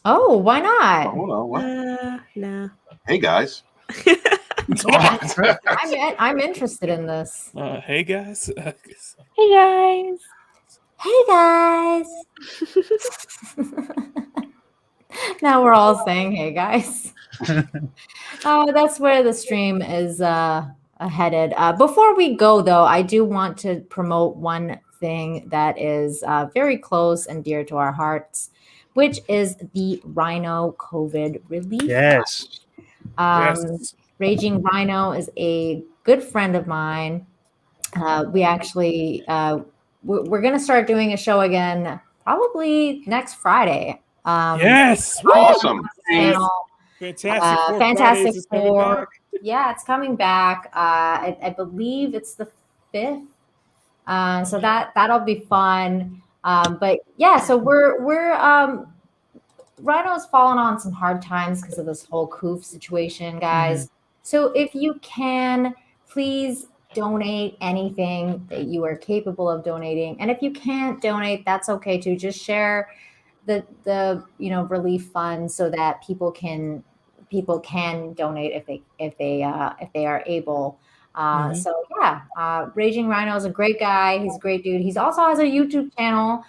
Oh, why not? Hold on, what? Nah. Hey guys. I'm interested in this. Hey guys. Hey guys. Hey guys. Now we're all saying hey guys. That's where the stream is headed. Before we go though, I do want to promote one thing that is very close and dear to our hearts, which is the Rhino COVID relief. Yes. Yes. Raging Rhino is a good friend of mine. We actually we're gonna start doing a show again probably next Friday. Yes. Awesome. Channel. Fantastic Four Fantastic Fridays is coming Four. back. Yeah, it's coming back. I believe it's the 5th. So that'll be fun. But yeah, so we're Rhino's fallen on some hard times because of this whole coof situation, guys. So if you can, please donate anything that you are capable of donating. And if you can't donate, that's okay too. Just share the relief funds so that people can donate if they are able. So yeah, Raging Rhino is a great guy. He's a great dude. He's also has a YouTube channel,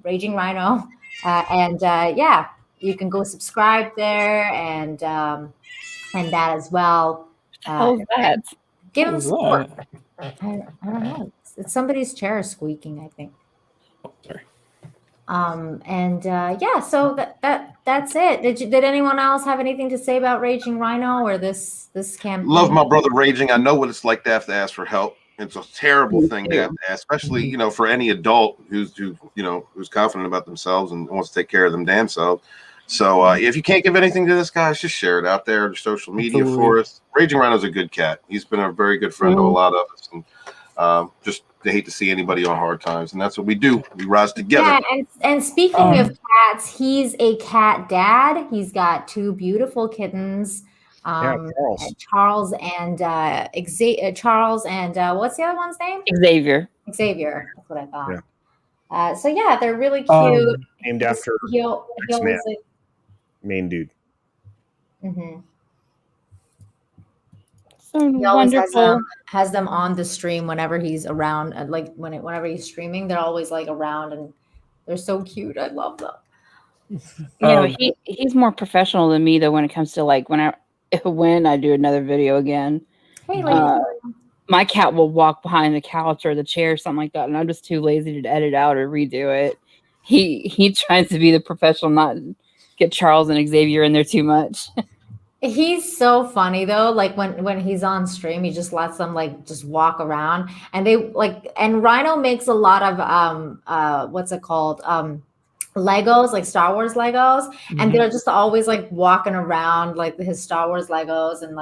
Raging Rhino, and yeah, you can go subscribe there and that as well. How's that? Give him What was support. that? I don't know. It's somebody's chair squeaking, I think. Oh, sorry. And yeah, so that's it. Did anyone else have anything to say about Raging Rhino or this campaign? Love my brother Raging. I know what it's like to have to ask for help. It's a terrible thing to have to ask, especially for any adult who's confident about themselves and wants to take care of them damn selves. So if you can't give anything to this guy, just share it out there on social media for us. Raging Rhino's a good cat. He's been a very good friend to a lot of us, and just they hate to see anybody on hard times, and that's what we do. We rise together. Yeah, and speaking of cats, he's a cat dad. He's got 2 beautiful kittens. Charles and Charles and what's the other one's name? Xavier. Xavier. That's what I thought. So yeah, they're really cute. Named after He'll X-Man. always main dude. mm-hmm. So He always wonderful. has them on the stream whenever he's around. Like whenever he's streaming, they're always like around, and they're so cute. I love them. He's more professional than me though when it comes to like when I do another video again. Hey, lady. My cat will walk behind the couch or the chair or something like that, and I'm just too lazy to edit out or redo it. He tries to be the professional, not get Charles and Xavier in there too much. He's so funny though. Like when he's on stream, he just lets them like just walk around, and and Rhino makes a lot of what's it called? Legos, like Star Wars Legos, and they're just always like walking around like his Star Wars Legos, and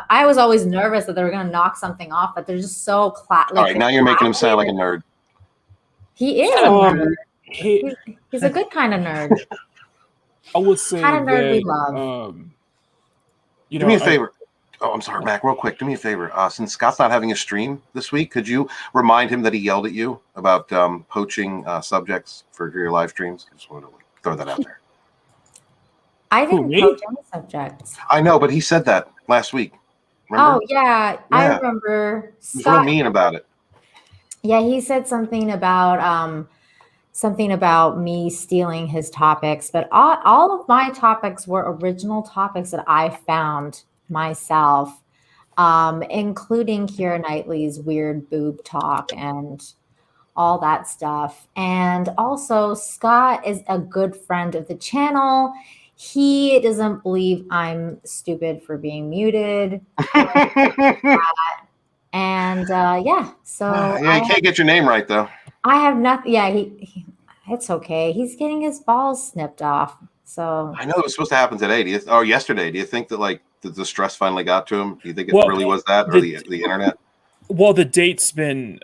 I was always nervous that they were gonna knock something off, but they're just so All right, now you're making him sound like a nerd. He is a nerd. He's a good kind of nerd. I would say Kind of nerd we that, love. Do me a favor. Oh, I'm sorry, Mac. Real quick, do me a favor. Since Scott's not having a stream this week, could you remind him that he yelled at you about poaching subjects for your live streams? I just wanted to throw that out there. I didn't poach any subjects. I know, but he said that last week. Remember? Oh yeah, I remember. He was real mean about it. Yeah, he said something about me stealing his topics, but all of my topics were original topics that I found myself, including Keira Knightley's weird boob talk and all that stuff. And also, Scott is a good friend of the channel. He doesn't believe I'm stupid for being muted. And yeah, so yeah, you can't get your name right though. I have nothing. Yeah, it's okay. He's getting his balls snipped off. So I know it was supposed to happen today. Or yesterday. Do you think that like the stress finally got to him? Do you think it really was that, or the internet? Well, the date's been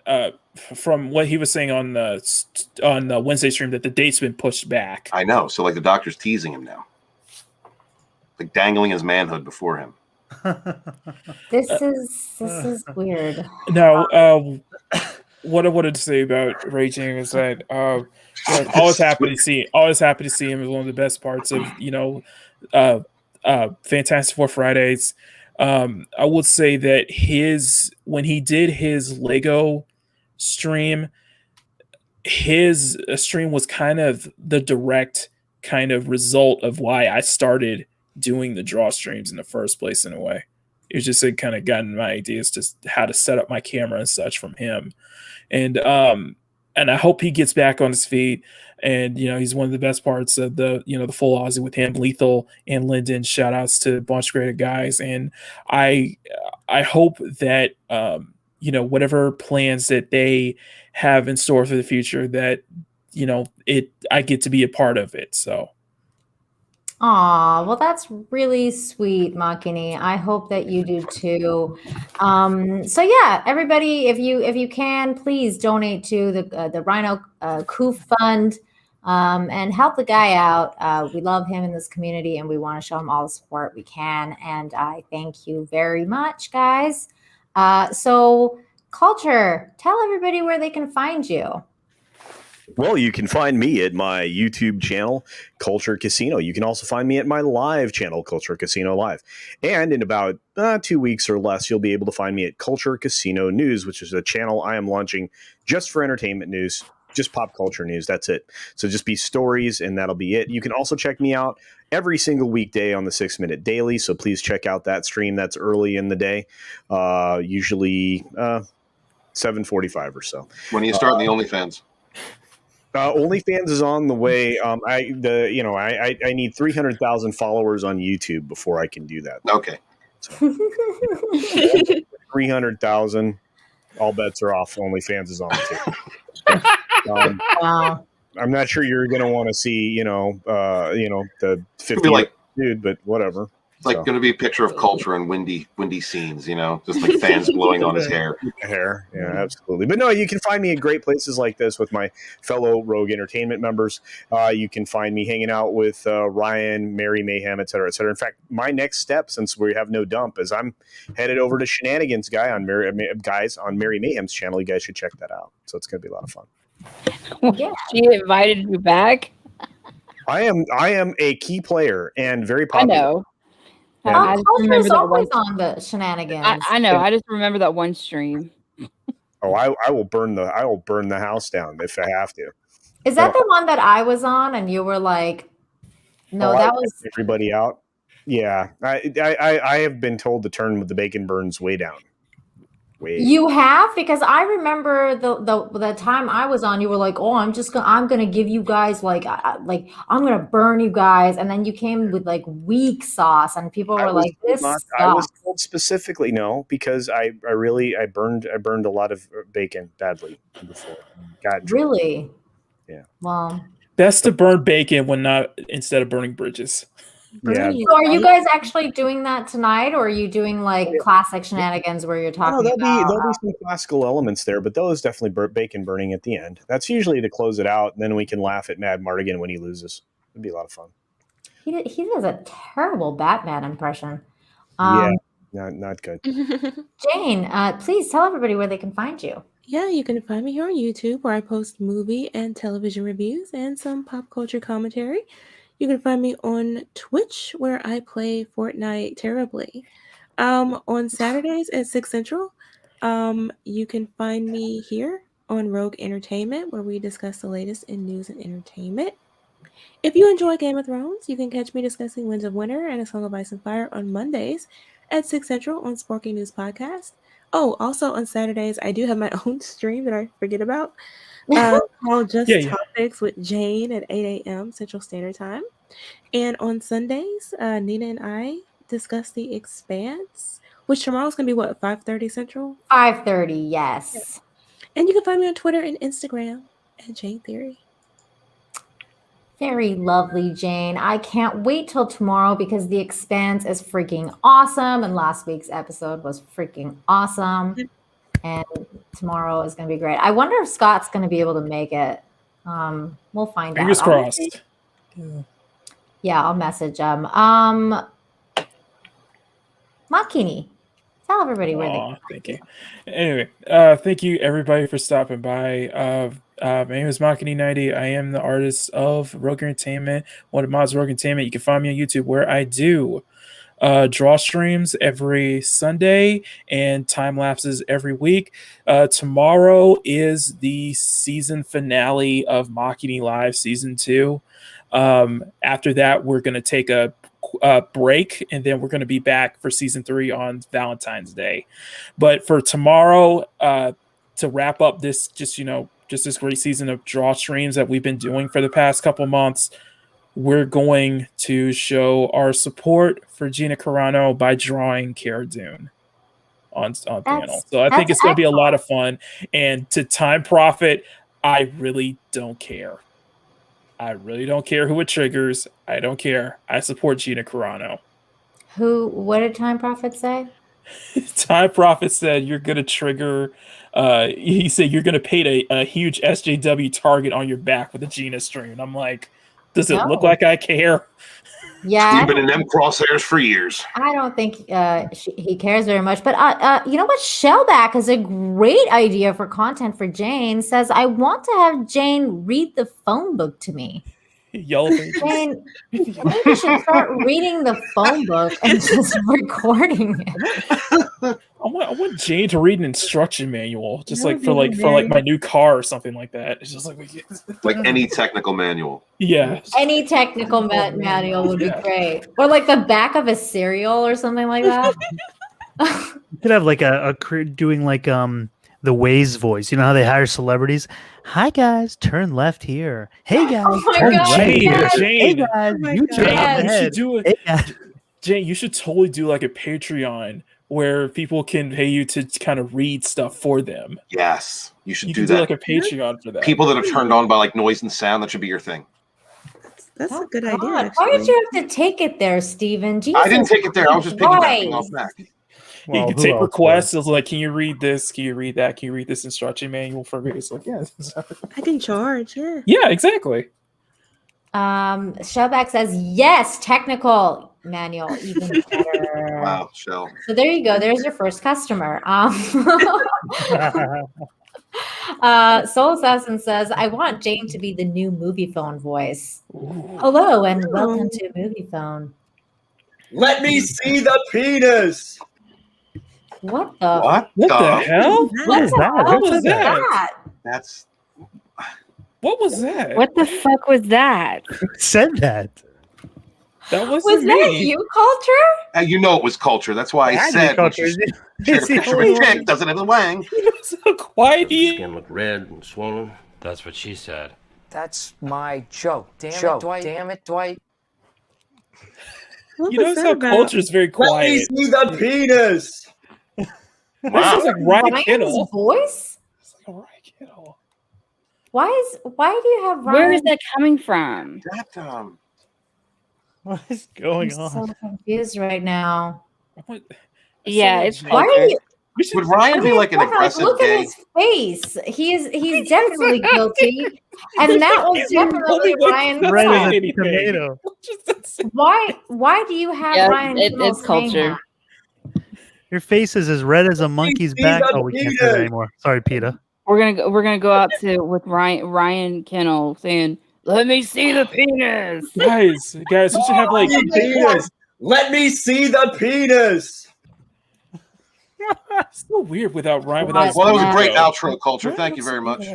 from what he was saying on the Wednesday stream that the date's been pushed back. I know. So like the doctor's teasing him now, like dangling his manhood before him. this is weird. Now, what I wanted to say about Raging is that always happy to see him as one of the best parts of Fantastic Four Fridays. I would say that when he did his Lego stream, his stream was kind of the direct kind of result of why I started doing the draw streams in the first place. In a way, it was just kind of gotten my ideas to how to set up my camera and such from him, and I hope he gets back on his feet. And he's one of the best parts of the the full Aussie with him, Lethal and Lyndon. Shout outs to a bunch of great guys, and I hope that whatever plans that they have in store for the future, that I get to be a part of it. So. Aw, well, that's really sweet, Makini. I hope that you do too. So yeah, everybody, if you can, please donate to the Rhino Coup Fund and help the guy out. We love him in this community, and we want to show him all the support we can. And I thank you very much, guys. So, Culture, tell everybody where they can find you. Well, you can find me at my YouTube channel, Culture Casino. You can also find me at my live channel, Culture Casino Live. And in about 2 weeks or less, you'll be able to find me at Culture Casino News, which is a channel I am launching just for entertainment news, just pop culture news. That's it. So just be stories, and that'll be it. You can also check me out every single weekday on the 6 Minute Daily. So please check out that stream. That's early in the day, usually 7:45 or so. When are you starting the OnlyFans? OnlyFans is on the way. I need 300,000 followers on YouTube before I can do that. Okay. So, 300,000, all bets are off. OnlyFans is on the table. Wow. I'm not sure you're going to want to see, the 50 dude, but whatever. It's like going to be a picture of Culture and windy scenes, just like fans blowing on his hair. Hair, yeah, absolutely. But no, you can find me in great places like this with my fellow Rogue Entertainment members. You can find me hanging out with Ryan, Mary Mayhem, et cetera, et cetera. In fact, my next step, since we have no dump, is I'm headed over to Shenanigans guys on Mary Mayhem's channel. You guys should check that out. So it's going to be a lot of fun. Yeah. She invited you back. I am a key player and very popular. I know. I just remember that always on the Shenanigans. I know. I just remember that one stream. Oh, I will burn the house down if I have to. Is that the one that I was on and you were like, no, that was everybody out? Yeah. I have been told to turn the bacon burns way down. You have? Because I remember the time I was on, you were like, "Oh, I'm gonna give you guys like I'm gonna burn you guys," and then you came with like weak sauce, and people were like, "This." I was told specifically no, because I burned a lot of bacon badly before. Really? Yeah. Well, best to burn bacon instead of burning bridges. Yeah. So are you guys actually doing that tonight, or are you doing like classic Shenanigans where you're talking there'll be some classical elements there, but those definitely bacon burning at the end. That's usually to close it out, and then we can laugh at Mad Mardigan when he loses. It'd be a lot of fun. He does a terrible Batman impression. Yeah, not good. Jane, please tell everybody where they can find you. Yeah, you can find me here on YouTube, where I post movie and television reviews and some pop culture commentary. You can find me on Twitch, where I play Fortnite terribly. On Saturdays at 6 Central, you can find me here on Rogue Entertainment, where we discuss the latest in news and entertainment. If you enjoy Game of Thrones, you can catch me discussing Winds of Winter and A Song of Ice and Fire on Mondays at 6 Central on Sporky News Podcast. Oh, also on Saturdays, I do have my own stream that I forget about called Just Topics Politics with Jane at 8 a.m. Central Standard Time. And on Sundays, Nina and I discuss The Expanse, which tomorrow's going to be what, 5:30 Central? 5:30, yes. And you can find me on Twitter and Instagram at Jane Theory. Very lovely, Jane. I can't wait till tomorrow because The Expanse is freaking awesome. And last week's episode was freaking awesome. And tomorrow is going to be great. I wonder if Scott's going to be able to make it. We'll find out. Fingers crossed. Yeah, I'll message him. Makini, tell everybody where they. Thank you. Anyway, thank you everybody for stopping by. My name is Makini 90. I am the artist of Rogue Entertainment, one of mods of Rogue Entertainment. You can find me on YouTube where I do draw streams every Sunday and time lapses every week. Tomorrow is the season finale of Makini Live Season 2. After that, we're going to take a break, and then we're going to be back for Season 3 on Valentine's Day. But for tomorrow, to wrap up this, just this great season of draw streams that we've been doing for the past couple months, we're going to show our support for Gina Carano by drawing Cara Dune on panel. So I think it's going to be a lot of fun. And to time profit, I really don't care. I really don't care who it triggers. I don't care. I support Gina Carano. What did Time Prophet say? Time Prophet said you're going to trigger. He said you're going to paint a huge SJW target on your back with a Gina stream. And I'm like, does it look like I care? Yeah, you've been in them crosshairs for years. I don't think he cares very much. But you know what? Shellback is a great idea for content for Jane. Says, I want to have Jane read the phone book to me. Yellow pages. Jane, maybe you should start reading the phone book and just recording it. I want Jane to read an instruction manual, just like for my new car or something like that. It's just like any technical manual. Yeah, any technical manual would be great, or like the back of a cereal or something like that. You could have like a crew doing like the Waze voice. You know how they hire celebrities? Hi guys, turn left here. Hey guys, turn right here. Jane, hey guys, you turn you should ahead. do it. Hey, Jane, you should totally do like a Patreon where people can pay you to kind of read stuff for them. Yes, you should do do that. Like a Patreon for that. People that are turned on by like noise and sound, that should be your thing. That's a good idea. God, why did you have to take it there, Steven? Jesus I didn't take it there. I was just piggybacking off that. You can take requests. It's like, can you read this? Can you read that? Can you read this instruction manual for me? It's like, yeah. I can charge, yeah. Yeah, exactly. Shellback says, yes, technical manual, even better. Wow, Shell. So there you go. There's your first customer. Soul Assassin says, I want Jane to be the new movie phone voice. Ooh. Hello and welcome to Movie Phone. Let me see the penis. What the hell? What is that? What was that? That's what was that? What the fuck was that? Who said that? That was that you, Culture? You know it was Culture. That's why I said shared a picture with Dick doesn't have the wang. So quiet. Skin look red and swollen. That's what she said. That's my joke. Damn it, Dwight. Damn it, Dwight. You notice how Culture is very quiet. Let me see the penis. Wow. This is like Ryan Kittle. Voice? It's like a Ryan Kittle. Why do you have Ryan? Where is that coming from? That what is going on? I'm so confused right now. Yeah, it's why are you? Would Ryan be like an aggressive look gay? at his face. He's definitely guilty, and that was definitely Ryan. Red as a tomato. Why do you have Ryan? It's Culture. Your face is as red as a monkey's back. Oh, we can't do that anymore. Sorry, PETA. We're gonna go out with Ryan Kennel saying, "Let me see the penis." Guys, we should have like penis. Let me see the penis. It's so weird without Ryan. Well, that was a great outro, Culture. Thank you very much.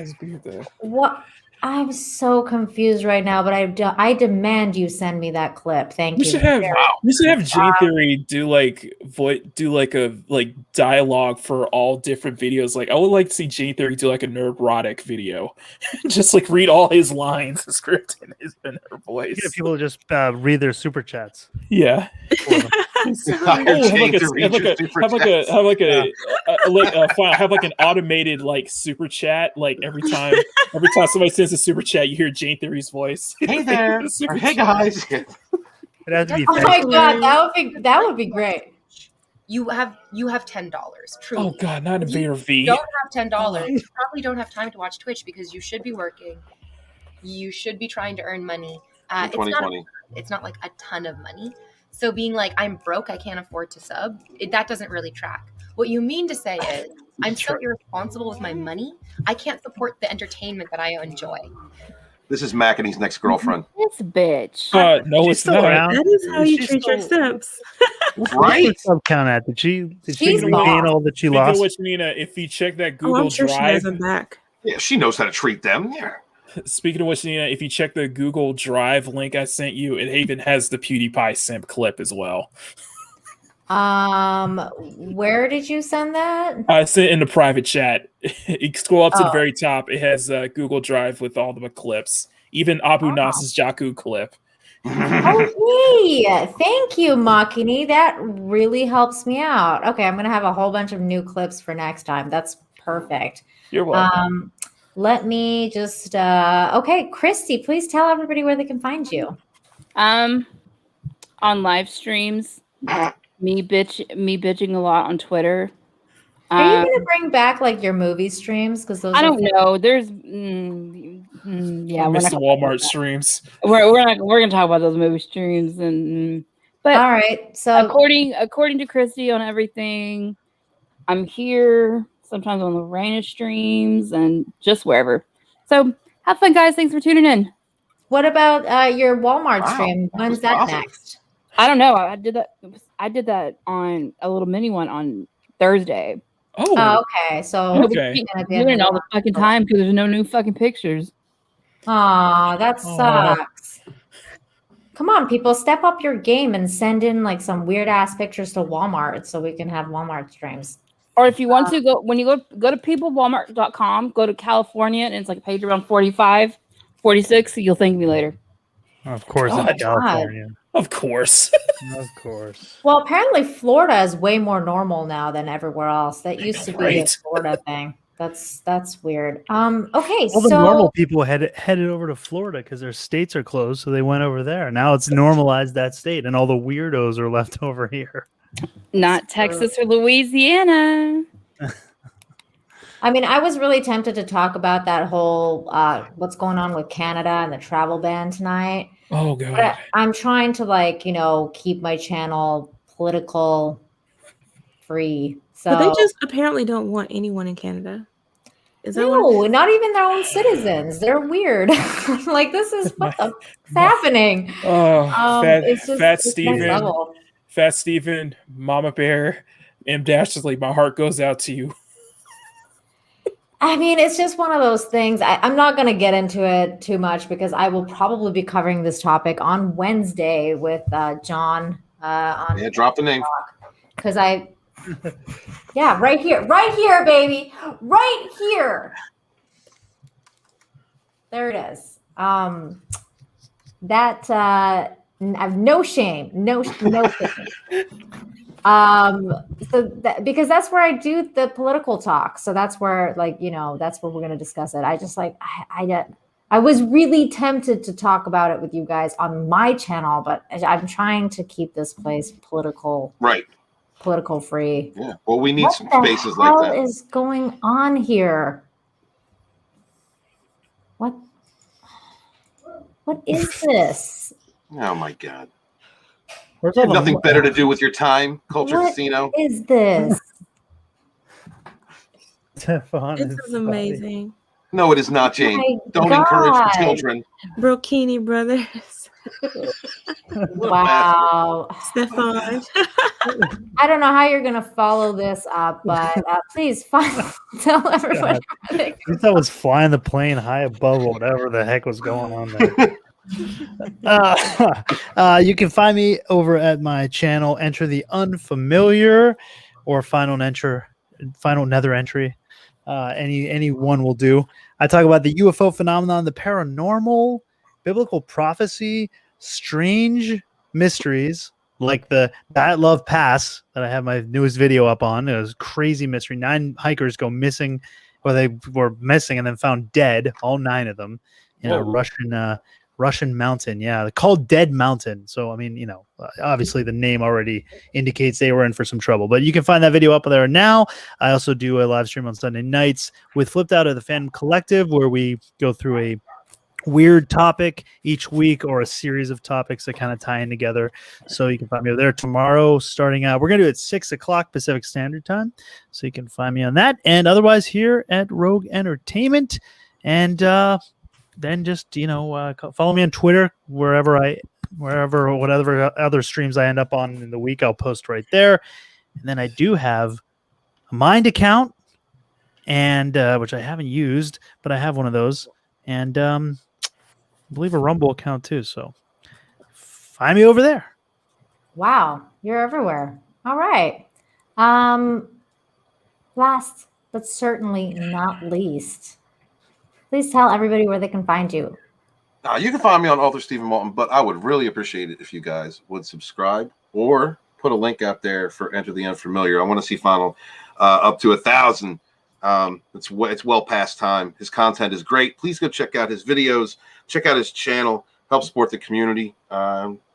What? I'm so confused right now, but I demand you send me that clip. Thank We you. should have Gene Theory do like a dialogue for all different videos. Like I would like to see Gene Theory do like a neurotic video, just like read all his lines, the script in her voice. Get people to just read their super chats. Yeah. Have like an automated like super chat. Like every time somebody sends a super chat, you hear Jane Theory's voice. Hey there, or hey guys. It has to be. Oh my god, that would be great. You have $10. Truly. Oh god, not a Vader V. You don't have $10. You probably don't have time to watch Twitch because you should be working. You should be trying to earn money. It's not like a ton of money. So being like, I'm broke, I can't afford to sub, that doesn't really track. What you mean to say is, I'm so irresponsible with my money, I can't support the entertainment that I enjoy. This is Mac and his next girlfriend. This bitch. No, it's not. That is how you treat your simps. Right? What's sub count at? Did she gain all that she lost? Which, Nina, if you check that Google I'm sure Drive, she has them back. Yeah, she knows how to treat them. Yeah. Speaking of which, Nina, if you check the Google Drive link I sent you, it even has the PewDiePie simp clip as well. Where did you send that? I sent it in the private chat. You scroll up to the very top. It has Google Drive with all the clips, even Abu Nas's Jakku clip. Okay, thank you, Makini. That really helps me out. Okay, I'm gonna have a whole bunch of new clips for next time. That's perfect. You're welcome. Let me just okay, Christy, please tell everybody where they can find you. On live streams, me bitching a lot on Twitter. Are you gonna bring back like your movie streams? Because those I don't know. There's I miss the Walmart streams. We're gonna talk about those movie streams but all right. So according to Christy on everything, I'm here sometimes on the Raina streams and just wherever. So have fun, guys. Thanks for tuning in. What about your Walmart stream? When's that awesome. next? I don't know. I did that on a little mini one on Thursday. Oh, okay. So doing it all the fucking time because there's no new fucking pictures. Aw, that sucks. Come on, people, step up your game and send in like some weird ass pictures to Walmart so we can have Walmart streams. Or if you want to go, when you go to peoplewalmart.com, go to California, and it's like page around 45, 46, you'll thank me later. Of course, it's California. Of course. Of course. Well, apparently Florida is way more normal now than everywhere else. That used to be a Florida thing. That's weird. Okay, all the normal people headed over to Florida because their states are closed, so they went over there. Now it's normalized that state, and all the weirdos are left over here. Not Texas or Louisiana. I mean, I was really tempted to talk about that whole what's going on with Canada and the travel ban tonight. Oh god. But I'm trying to keep my channel political free. So But they just apparently don't want anyone in Canada. Is that not even their own citizens. They're weird. Like this is what's happening. Oh, Fat it's Steven. next level. Fat Steven, Mama Bear, M Dash is like, my heart goes out to you. I mean, it's just one of those things. I'm not going to get into it too much because I will probably be covering this topic on Wednesday with John. Drop the name. Because right here, baby, right here. There it is. I have no shame, no shame. Because that's where I do the political talk. So that's where that's where we're going to discuss it. I just I was really tempted to talk about it with you guys on my channel, but I'm trying to keep this place political free. Yeah. Well, we need some spaces like that. What is going on here? What is this? Oh my god. Where's You have nothing better to do with your time, Culture Casino. What is this? This is amazing. No, it is not, Jane. My Don't God. encourage the children. Brokini Brothers. Wow. Stefan. I don't know how you're gonna follow this up, but please tell everybody. I thought I was flying the plane high above whatever the heck was going on there. You can find me over at my channel, Enter the Unfamiliar, or Final Nether Entry. Any one will do. I talk about the UFO phenomenon, the paranormal, biblical prophecy, strange mysteries, like the That Love Pass that I have my newest video up on. It was a crazy mystery. 9 hikers go missing, or they were missing and then found dead, all 9 of them, in a Russian mountain. Yeah, they're called Dead Mountain. So, I mean, obviously the name already indicates they were in for some trouble. But you can find that video up there now. I also do a live stream on Sunday nights with Flipped Out of the Fandom Collective, where we go through a weird topic each week, or a series of topics that kind of tie in together. So you can find me over there tomorrow starting out. We're going to do it at 6 o'clock Pacific Standard Time. So you can find me on that. And otherwise here at Rogue Entertainment. And then just, follow me on Twitter, whatever other streams I end up on in the week, I'll post right there. And then I do have a Mind account, and which I haven't used, but I have one of those. And I believe a Rumble account too. So find me over there. Wow, you're everywhere. All right. Last but certainly not least, please tell everybody where they can find you. You can find me on author Stephen Walton, but I would really appreciate it if you guys would subscribe or put a link out there for Enter the Unfamiliar. I want to see Final up to 1,000. It's well past time. His content is great. Please go check out his videos. Check out his channel. Help support the community.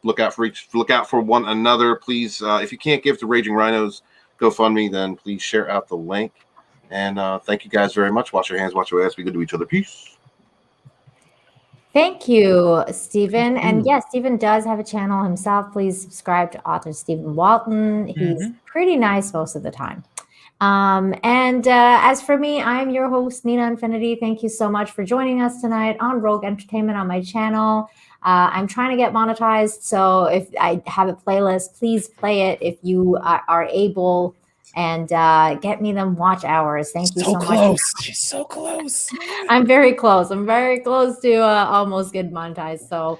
Look out for one another. Please, if you can't give to Raging Rhinos GoFundMe, then please share out the link. And thank you guys very much. Wash your hands, wash your ass. Be good to each other. Peace. Thank you, Stephen. And yes, Stephen does have a channel himself. Please subscribe to author Stephen Walton. He's pretty nice most of the time. And as for me, I'm your host, Nina Infinity. Thank you so much for joining us tonight on Rogue Entertainment on my channel. I'm trying to get monetized, so if I have a playlist, please play it if you are able, and get me them watch hours. Thank you so much. She's so close. I'm very close. I'm very close to almost get monetized. So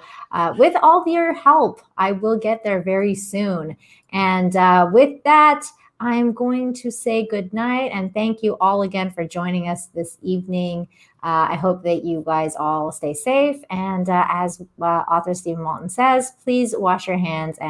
with all your help, I will get there very soon. And with that, I'm going to say good night and thank you all again for joining us this evening. I hope that you guys all stay safe. And as author Stephen Walton says, please wash your hands and